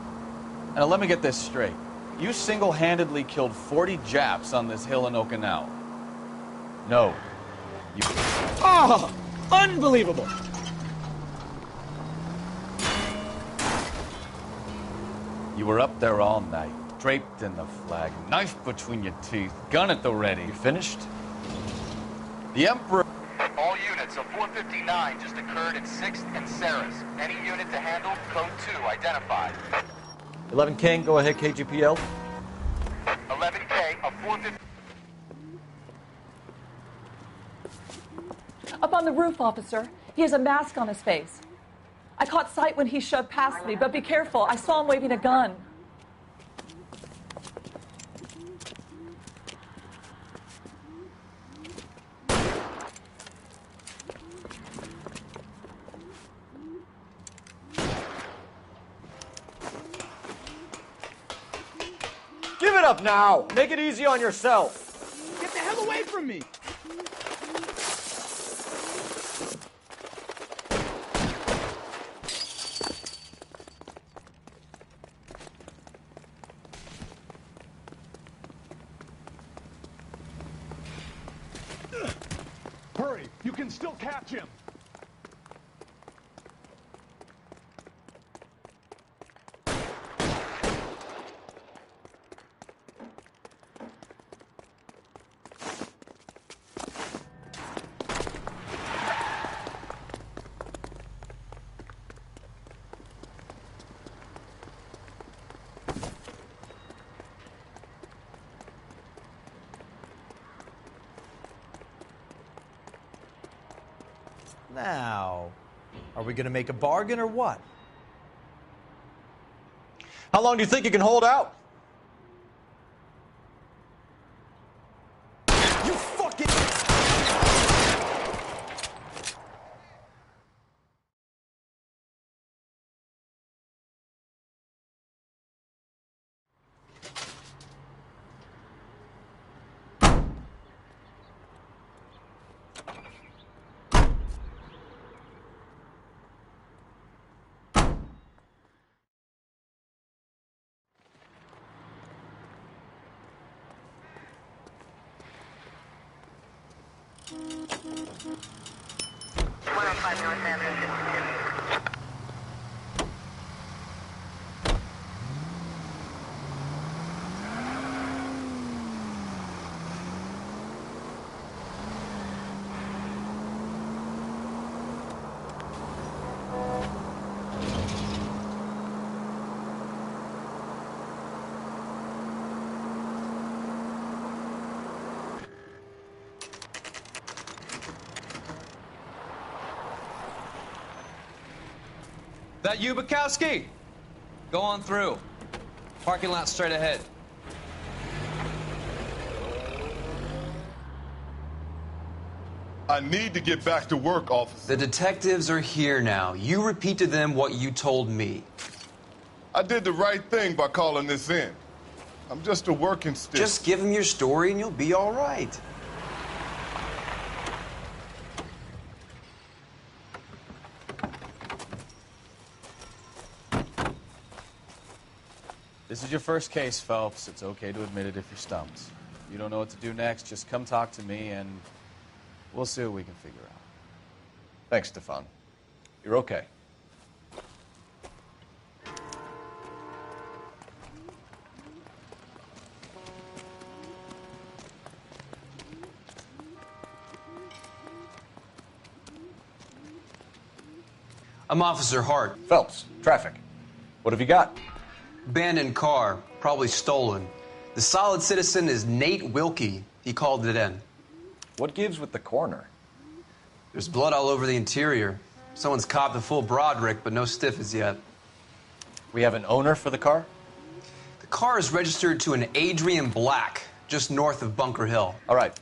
Now let me get this straight. You single-handedly killed 40 Japs on this hill in Okinawa. No. You... Oh, unbelievable. You were up there all night, draped in the flag, knife between your teeth, gun at the ready. You finished? The Emperor... All units of 459 just occurred at 6th and Saris. Any unit to handle, code 2 identified. 11 King, go ahead, KGPL. 11K of 450. Up on the roof, officer. He has a mask on his face. I caught sight when he shoved past me, but be careful. I saw him waving a gun. Give it up now! Make it easy on yourself! Get the hell away from me! can still catch him. Now, are we going to make a bargain or what? How long do you think you can hold out? You fucking... That you, Bukowski? Go on through. Parking lot straight ahead. I need to get back to work, officer. The detectives are here now. You repeat to them what you told me. I did the right thing by calling this in. I'm just a working stick. Just give them your story and you'll be all right. This is your first case, Phelps. It's okay to admit it if you're stumped. You don't know what to do next, just come talk to me and we'll see what we can figure out. Thanks, Stefan. You're okay. I'm Officer Hart. Phelps, traffic. What have you got? Abandoned car, probably stolen. The solid citizen is Nate Wilkie. He called it in. What gives with the coroner? There's blood all over the interior. Someone's copped the full Broderick, but no stiff as yet. We have an owner for the car? The car is registered to an Adrian Black, just north of Bunker Hill. All right.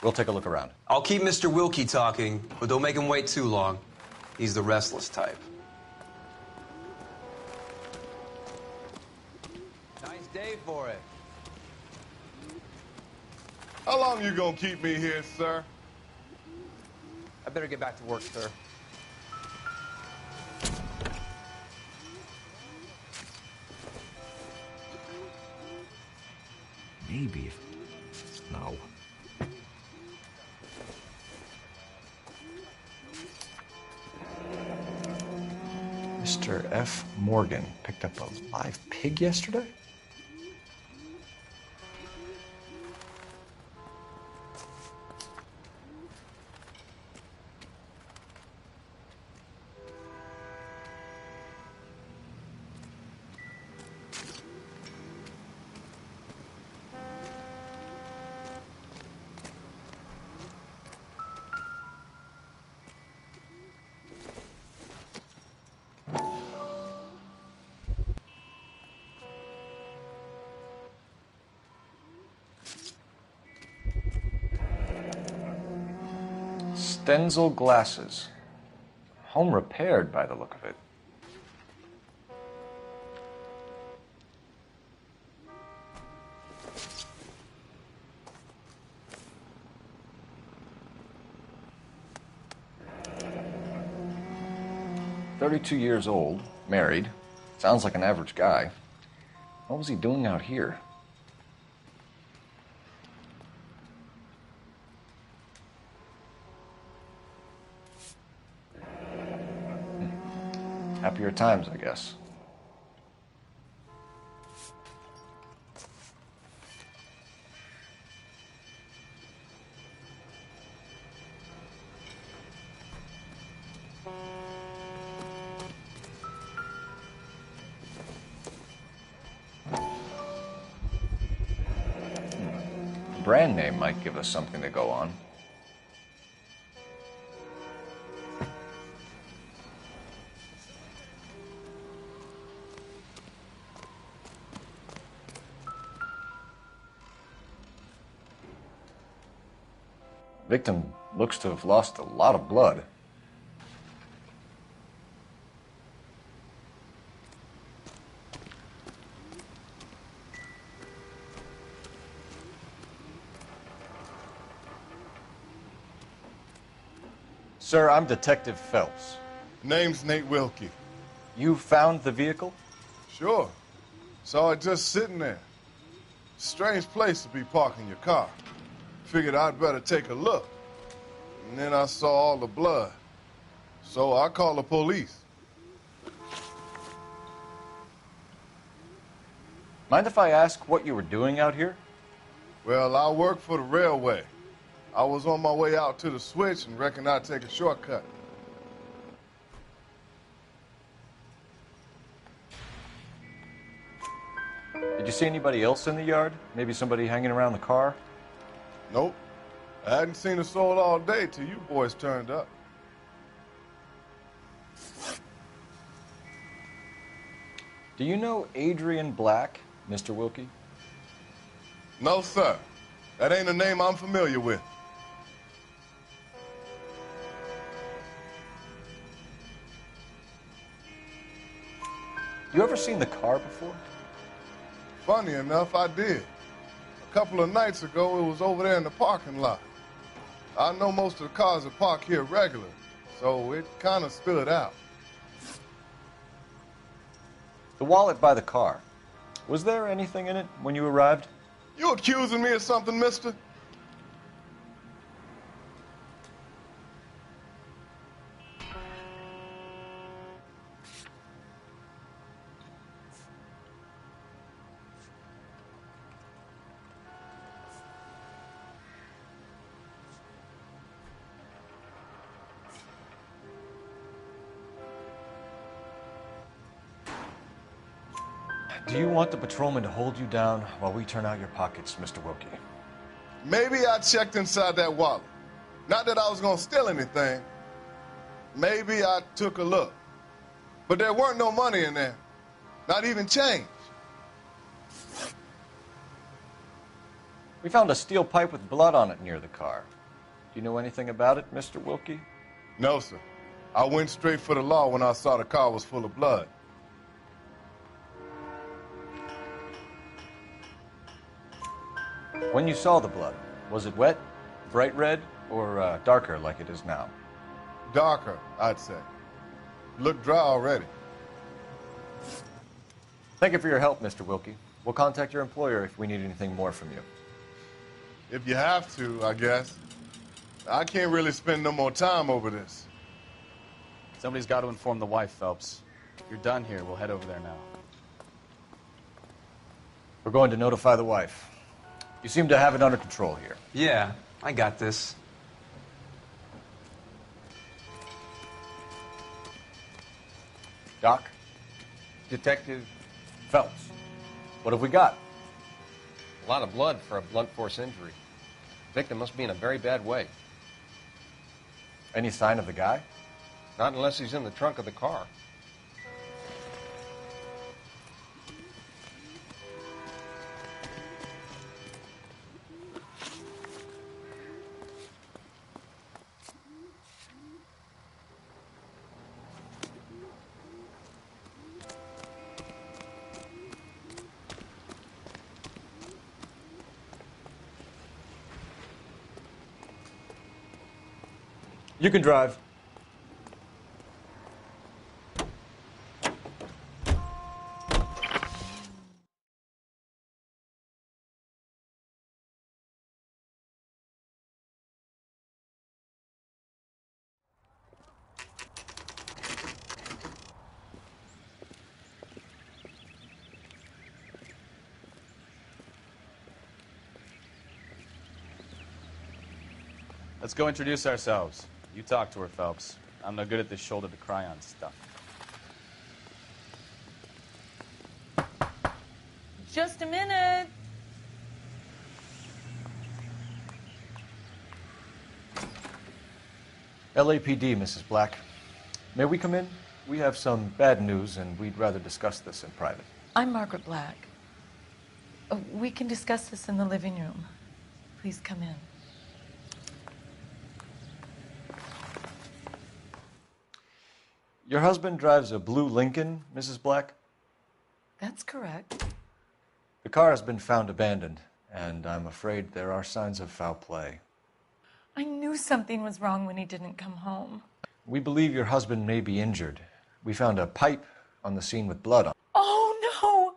We'll take a look around. I'll keep Mr. Wilkie talking, but don't make him wait too long. He's the restless type. Nice day for it. How long you gonna keep me here, sir? I better get back to work, sir. Maybe if... No. Mr. F. Morgan picked up a live pig yesterday? Stenzel glasses. Home repaired by the look of it. "32 years old, married. Sounds like an average guy. What was he doing out here?" Happier times, I guess. Brand name might give us something to go on. Victim looks to have lost a lot of blood. Sir, I'm Detective Phelps. Name's Nate Wilkie. You found the vehicle? Sure. Saw it just sitting there. Strange place to be parking your car. Figured I'd better take a look. And then I saw all the blood. So I called the police. Mind if I ask what you were doing out here? Well, I work for the railway. I was on my way out to the switch and reckoned I'd take a shortcut. Did you see anybody else in the yard? Maybe somebody hanging around the car? Nope. I hadn't seen a soul all day till you boys turned up. Do you know Adrian Black, Mr. Wilkie? No, sir. That ain't a name I'm familiar with. You ever seen the car before? Funny enough, I did. A couple of nights ago, it was over there in the parking lot. I know most of the cars are parked here regular, so it kind of stood out. The wallet by the car. Was there anything in it when you arrived? You accusing me of something, mister? Do you want the patrolman to hold you down while we turn out your pockets, Mr. Wilkie? Maybe I checked inside that wallet. Not that I was gonna steal anything. Maybe I took a look. But there weren't no money in there. Not even change. We found a steel pipe with blood on it near the car. Do you know anything about it, Mr. Wilkie? No, sir. I went straight for the law when I saw the car was full of blood. When you saw the blood, was it wet, bright red, or darker like it is now? Darker, I'd say. Looked dry already. Thank you for your help, Mr. Wilkie. We'll contact your employer if we need anything more from you. If you have to, I guess. I can't really spend no more time over this. Somebody's got to inform the wife, Phelps. If you're done here, we'll head over there now. We're going to notify the wife. You seem to have it under control here. Yeah, I got this. Doc? Detective Phelps. What have we got? A lot of blood for a blunt force injury. Victim must be in a very bad way. Any sign of the guy? Not unless he's in the trunk of the car. You can drive. Let's go introduce ourselves. You talk to her, Phelps. I'm no good at this shoulder to cry on stuff. Just a minute. LAPD, Mrs. Black. May we come in? We have some bad news, and we'd rather discuss this in private. I'm Margaret Black. We can discuss this in the living room. Please come in. Your husband drives a blue Lincoln, Mrs. Black? That's correct. The car has been found abandoned, and I'm afraid there are signs of foul play. I knew something was wrong when he didn't come home. We believe your husband may be injured. We found a pipe on the scene with blood on it. Oh, no!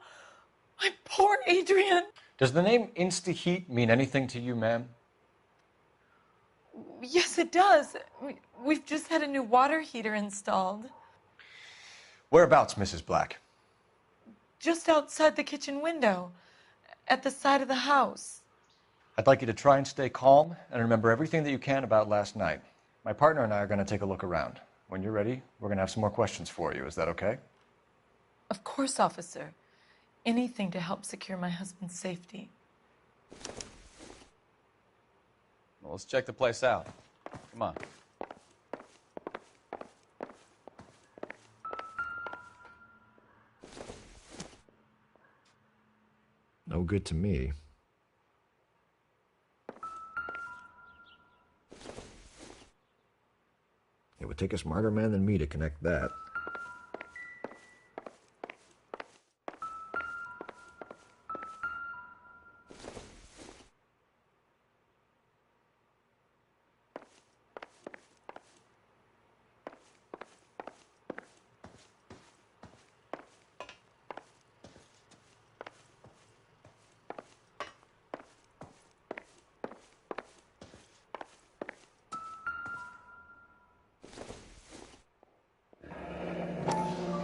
My poor Adrian! Does the name Insta-Heat mean anything to you, ma'am? Yes, it does. We've just had a new water heater installed. Whereabouts, Mrs. Black? Just outside the kitchen window, at the side of the house. I'd like you to try and stay calm and remember everything that you can about last night. My partner and I are going to take a look around. When you're ready, we're going to have some more questions for you. Is that okay? Of course, officer. Anything to help secure my husband's safety. Well, let's check the place out. Come on. No good to me. It would take a smarter man than me to connect that.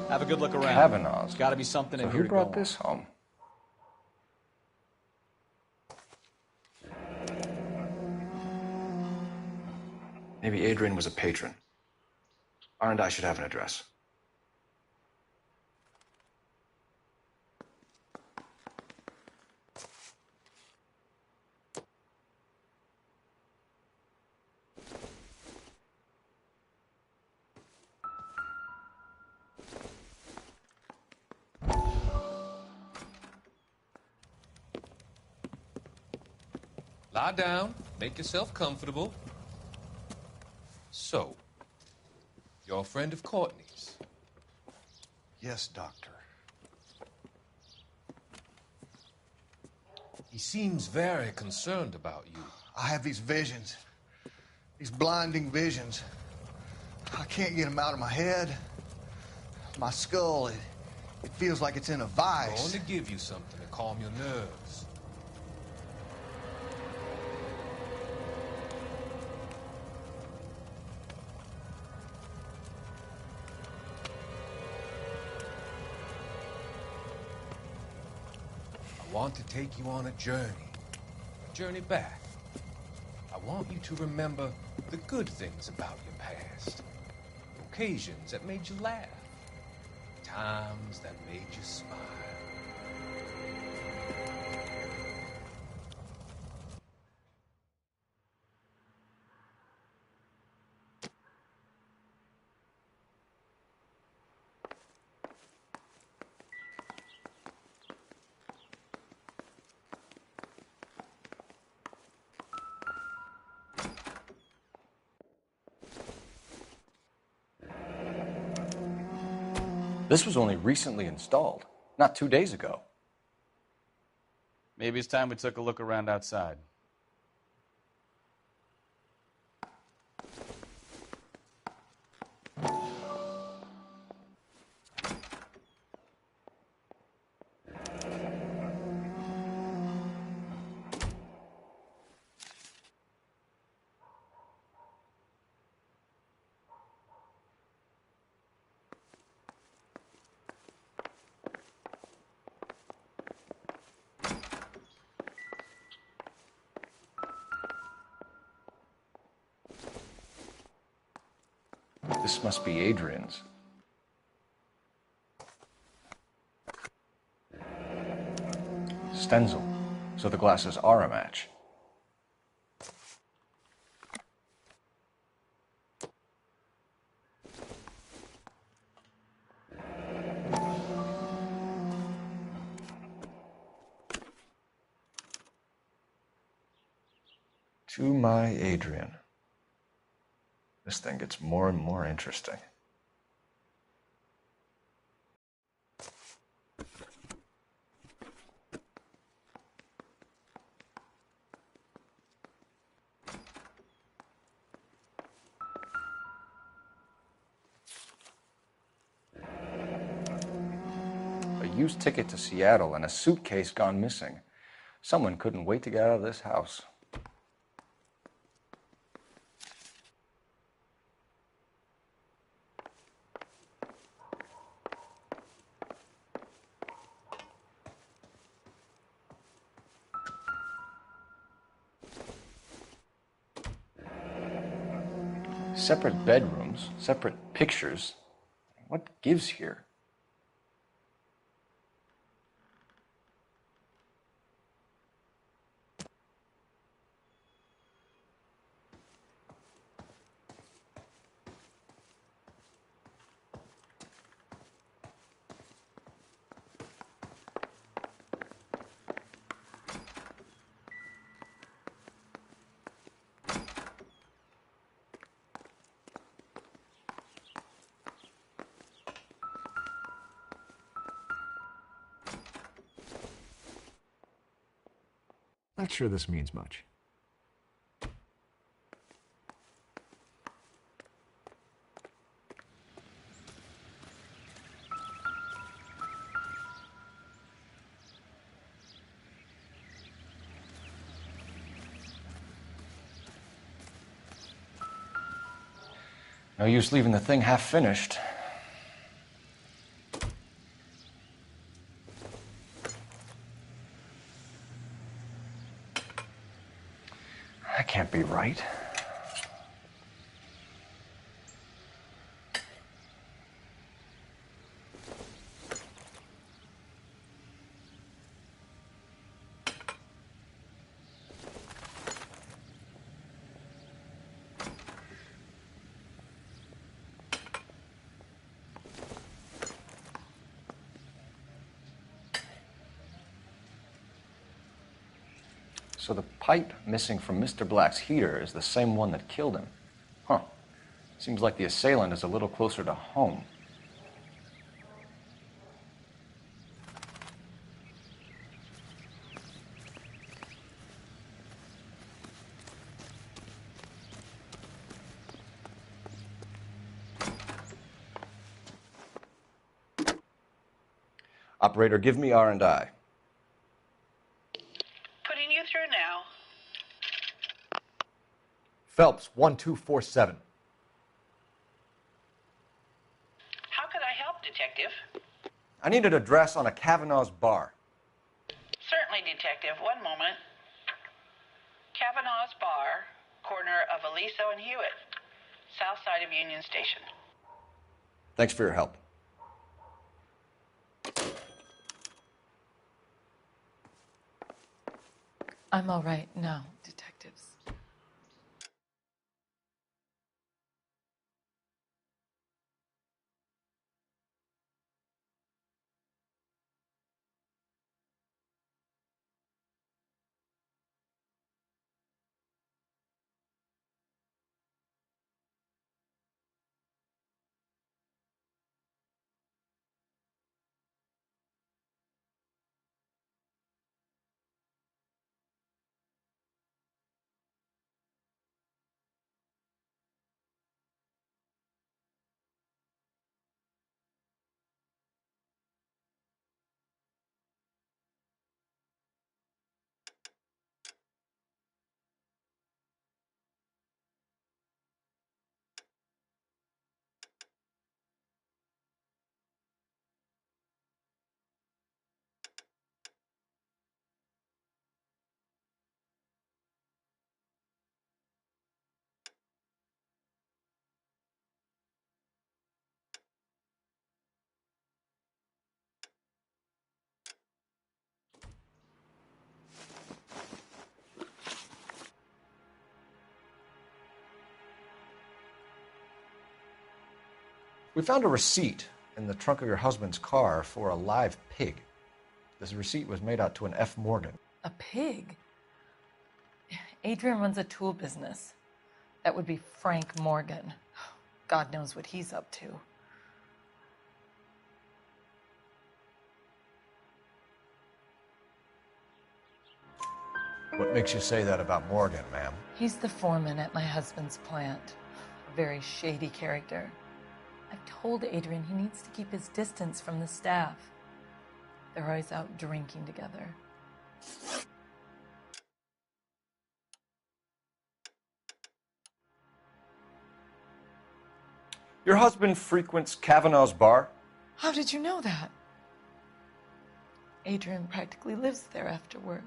Have a good look around. Kavanaugh's. There's got to be something in So here who to brought go this home? Maybe Adrian was a patron. R&I should have an address. Lie down, make yourself comfortable. So, you're a friend of Courtney's? Yes, Doctor. He seems very concerned about you. I have these visions, these blinding visions. I can't get them out of my head. My skull, it feels like it's in a I'm vice. going to give you something to calm your nerves. I want to take you on a journey back. I want you to remember the good things about your past, occasions that made you laugh, times that made you smile. This was only recently installed, not 2 days ago. Maybe it's time we took a look around outside. This must be Adrian's. Stenzel. So the glasses are a match. To my Adrian. This thing gets more and more interesting. A used ticket to Seattle and a suitcase gone missing. Someone couldn't wait to get out of this house. Separate bedrooms, separate pictures. What gives here? Not sure this means much. No use leaving the thing half finished. That can't be right. So the pipe missing from Mr. Black's heater is the same one that killed him. Huh. Seems like the assailant is a little closer to home. Operator, give me R&I. Putting you through now. Phelps, 1247. How could I help, Detective? I need an address on a Kavanaugh's bar. Certainly, Detective. One moment. Kavanaugh's Bar, corner of Aliso and Hewitt, south side of Union Station. Thanks for your help. I'm all right now, detectives. We found a receipt in the trunk of your husband's car for a live pig. This receipt was made out to an F. Morgan. A pig? Adrian runs a tool business. That would be Frank Morgan. God knows what he's up to. What makes you say that about Morgan, ma'am? He's the foreman at my husband's plant. A very shady character. I've told Adrian he needs to keep his distance from the staff. They're always out drinking together. Your husband frequents Kavanaugh's bar? How did you know that? Adrian practically lives there after work.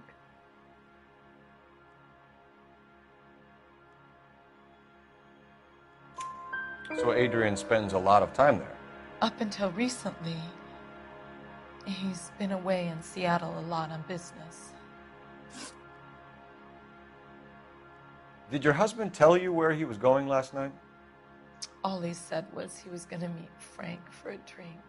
So Adrian spends a lot of time there? Up until recently, he's been away in Seattle a lot on business. Did your husband tell you where he was going last night? All he said was he was going to meet Frank for a drink.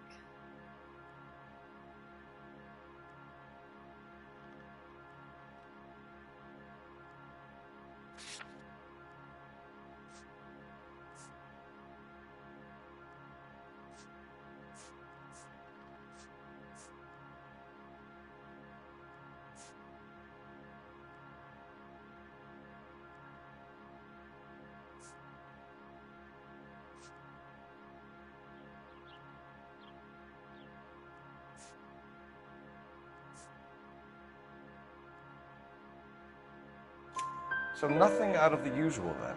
So nothing out of the usual then?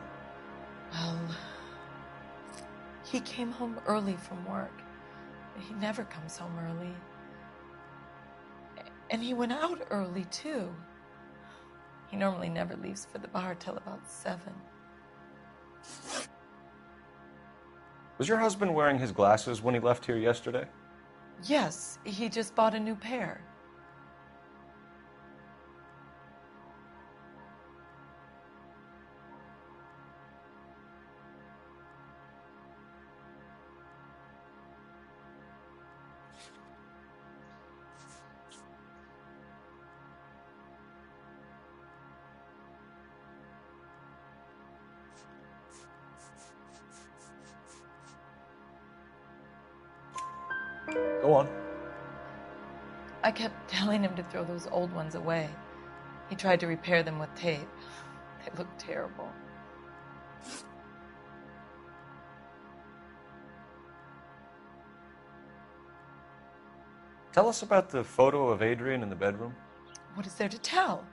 Well, he came home early from work. He never comes home early. And he went out early, too. He normally never leaves for the bar till about 7. Was your husband wearing his glasses when he left here yesterday? Yes, he just bought a new pair. Go on. I kept telling him to throw those old ones away. He tried to repair them with tape. They looked terrible. Tell us about the photo of Adrian in the bedroom. What is there to tell?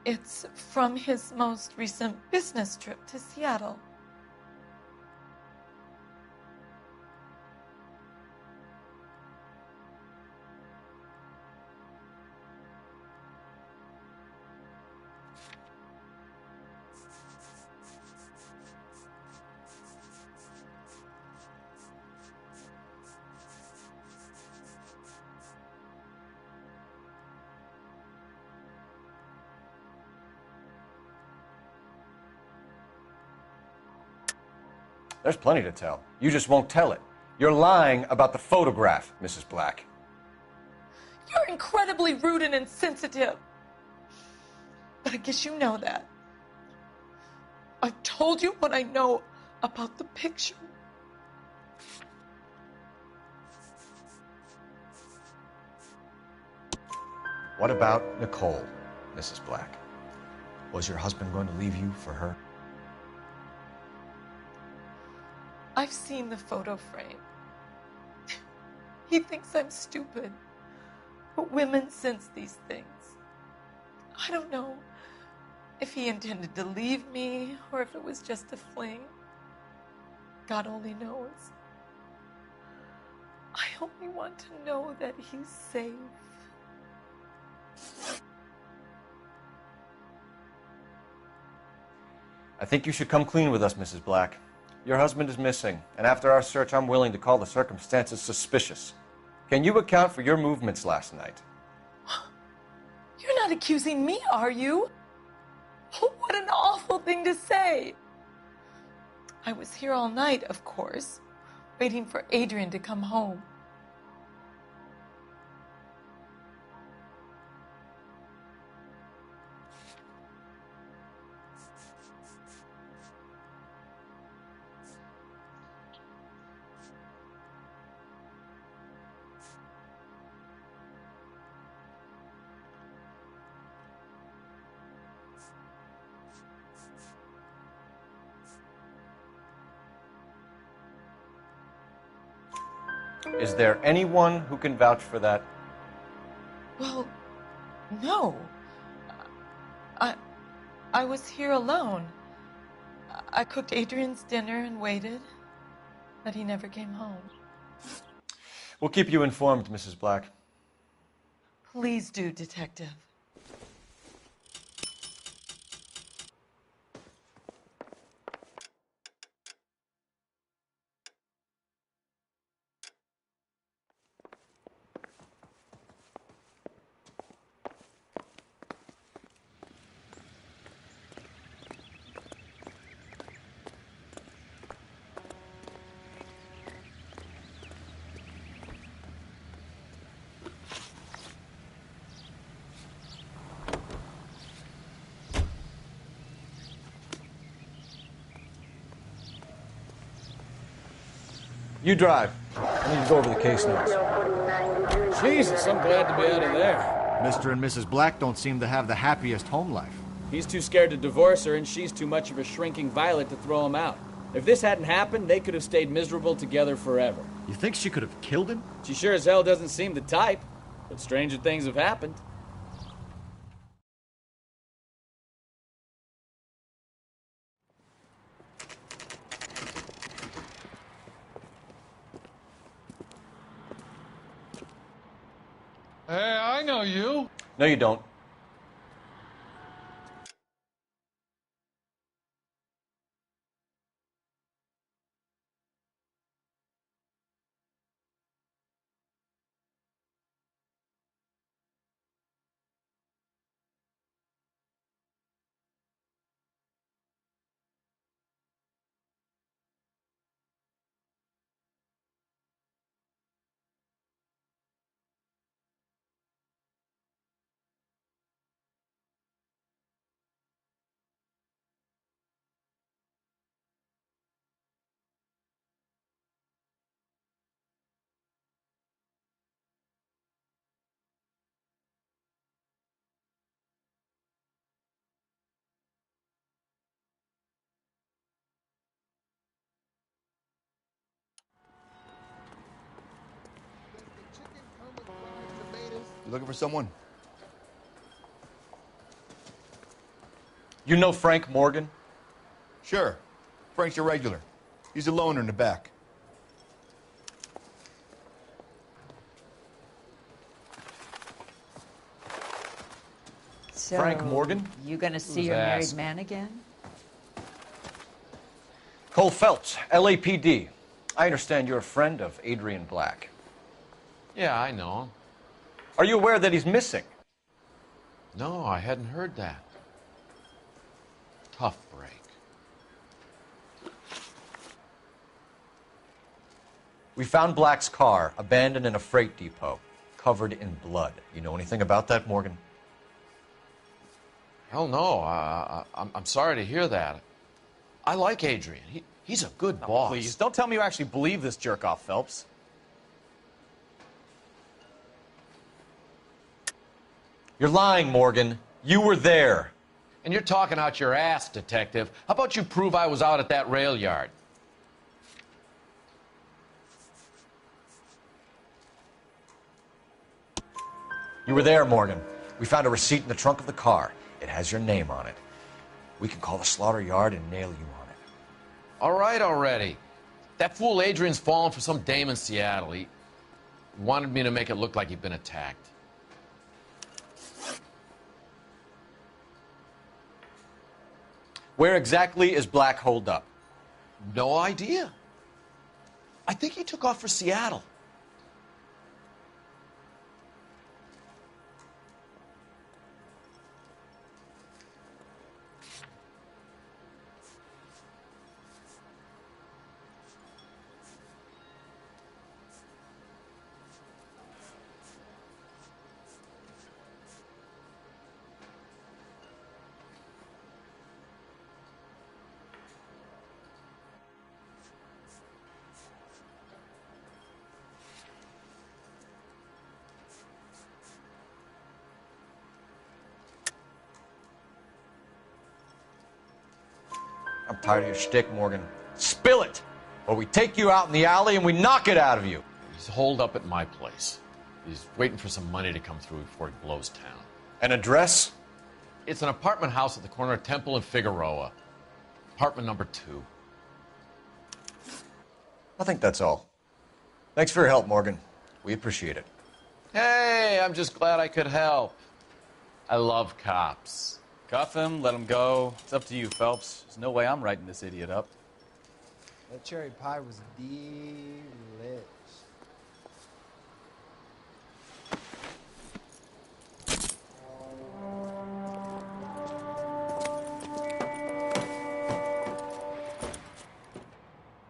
It's from his most recent business trip to Seattle. There's plenty to tell. You just won't tell it. You're lying about the photograph, Mrs. Black. You're incredibly rude and insensitive. But I guess you know that. I've told you what I know about the picture. What about Nicole, Mrs. Black? Was your husband going to leave you for her? I've seen the photo frame. He thinks I'm stupid. But women sense these things. I don't know if he intended to leave me or if it was just a fling. God only knows. I only want to know that he's safe. I think you should come clean with us, Mrs. Black. Your husband is missing, and after our search, I'm willing to call the circumstances suspicious. Can you account for your movements last night? You're not accusing me, are you? Oh, what an awful thing to say. I was here all night, of course, waiting for Adrian to come home. Is there anyone who can vouch for that? Well, no. I was here alone. I cooked Adrian's dinner and waited, but he never came home. We'll keep you informed, Mrs. Black. Please do, Detective. You drive. I need to go over the case notes. Jesus, I'm glad to be out of there. Mr. and Mrs. Black don't seem to have the happiest home life. He's too scared to divorce her, and she's too much of a shrinking violet to throw him out. If this hadn't happened, they could have stayed miserable together forever. You think she could have killed him? She sure as hell doesn't seem the type, but stranger things have happened. Hey, I know you. No, you don't. You looking for someone? You know Frank Morgan? Sure. Frank's your regular. He's a loner in the back. So, Frank Morgan? You gonna see Who's your married asked? man again? Cole Phelps, LAPD. I understand you're a friend of Adrian Black. Yeah, I know him. Are you aware that he's missing? No, I hadn't heard that. Tough break. We found Black's car abandoned in a freight depot, covered in blood. You know anything about that, Morgan? Hell no. I'm sorry to hear that. I like Adrian. He's a good boss. Please, don't tell me you actually believe this jerk-off, Phelps. You're lying, Morgan. You were there. And you're talking out your ass, Detective. How about you prove I was out at that rail yard? You were there, Morgan. We found a receipt in the trunk of the car. It has your name on it. We can call the slaughter yard and nail you on it. All right already. That fool Adrian's fallen for some dame in Seattle. He wanted me to make it look like he'd been attacked. Where exactly is Black holed up? No idea. I think he took off for Seattle. Tired of your shtick, Morgan. Spill it! Or we take you out in the alley and we knock it out of you. He's holed up at my place. He's waiting for some money to come through before he blows town. An address? It's an apartment house at the corner of Temple and Figueroa. Apartment number 2. I think that's all. Thanks for your help, Morgan. We appreciate it. Hey, I'm just glad I could help. I love cops. Cuff him, let him go. It's up to you, Phelps. There's no way I'm writing this idiot up. That cherry pie was delish.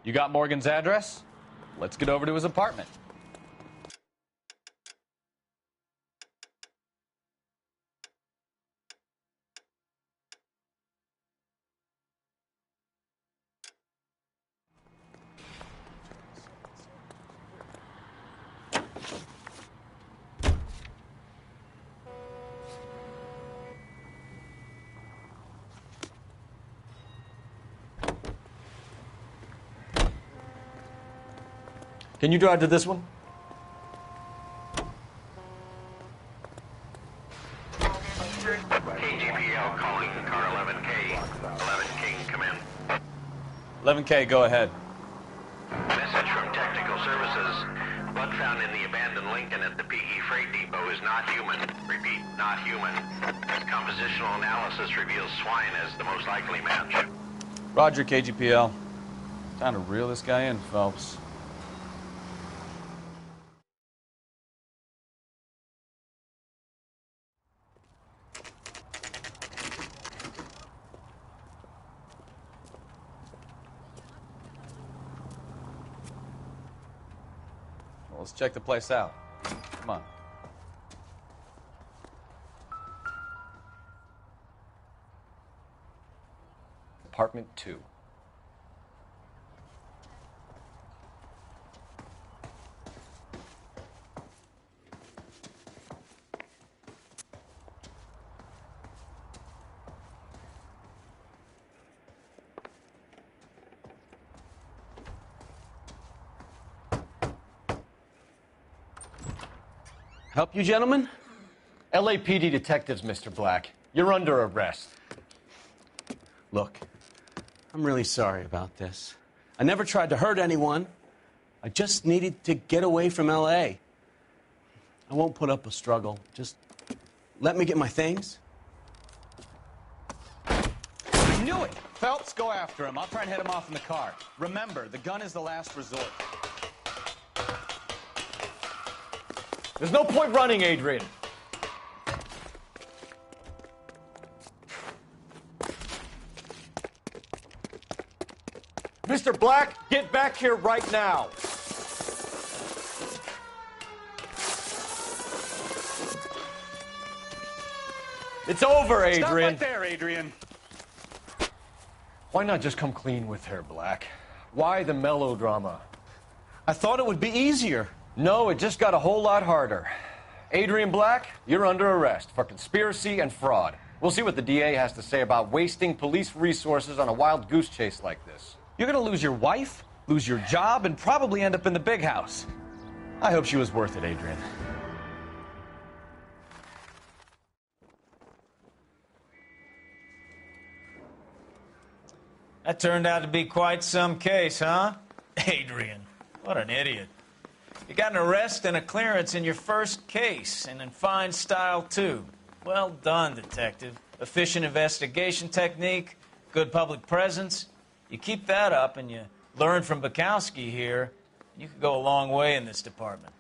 You got Morgan's address? Let's get over to his apartment. Can you drive to this one? KGPL calling car 11K. 11K, come in. 11K, go ahead. Message from Technical Services. Blood found in the abandoned Lincoln at the PE Freight Depot is not human. Repeat, not human. Compositional analysis reveals swine as the most likely match. Roger, KGPL. Time to reel this guy in, Phelps. Let's check the place out. Come on. Apartment 2. Help you, gentlemen? LAPD detectives, Mr. Black. You're under arrest. Look, I'm really sorry about this. I never tried to hurt anyone. I just needed to get away from L.A. I won't put up a struggle. Just let me get my things. I knew it! Phelps, go after him. I'll try and head him off in the car. Remember, the gun is the last resort. There's no point running, Adrian. Mr. Black, get back here right now. It's over, Adrian. Stop right there, Adrian. Why not just come clean with her, Black? Why the melodrama? I thought it would be easier. No, it just got a whole lot harder. Adrian Black, you're under arrest for conspiracy and fraud. We'll see what the DA has to say about wasting police resources on a wild goose chase like this. You're gonna lose your wife, lose your job, and probably end up in the big house. I hope she was worth it, Adrian. That turned out to be quite some case, huh? Adrian, what an idiot. You got an arrest and a clearance in your first case, and in fine style, too. Well done, detective. Efficient investigation technique, good public presence. You keep that up and you learn from Bukowski here, you could go a long way in this department.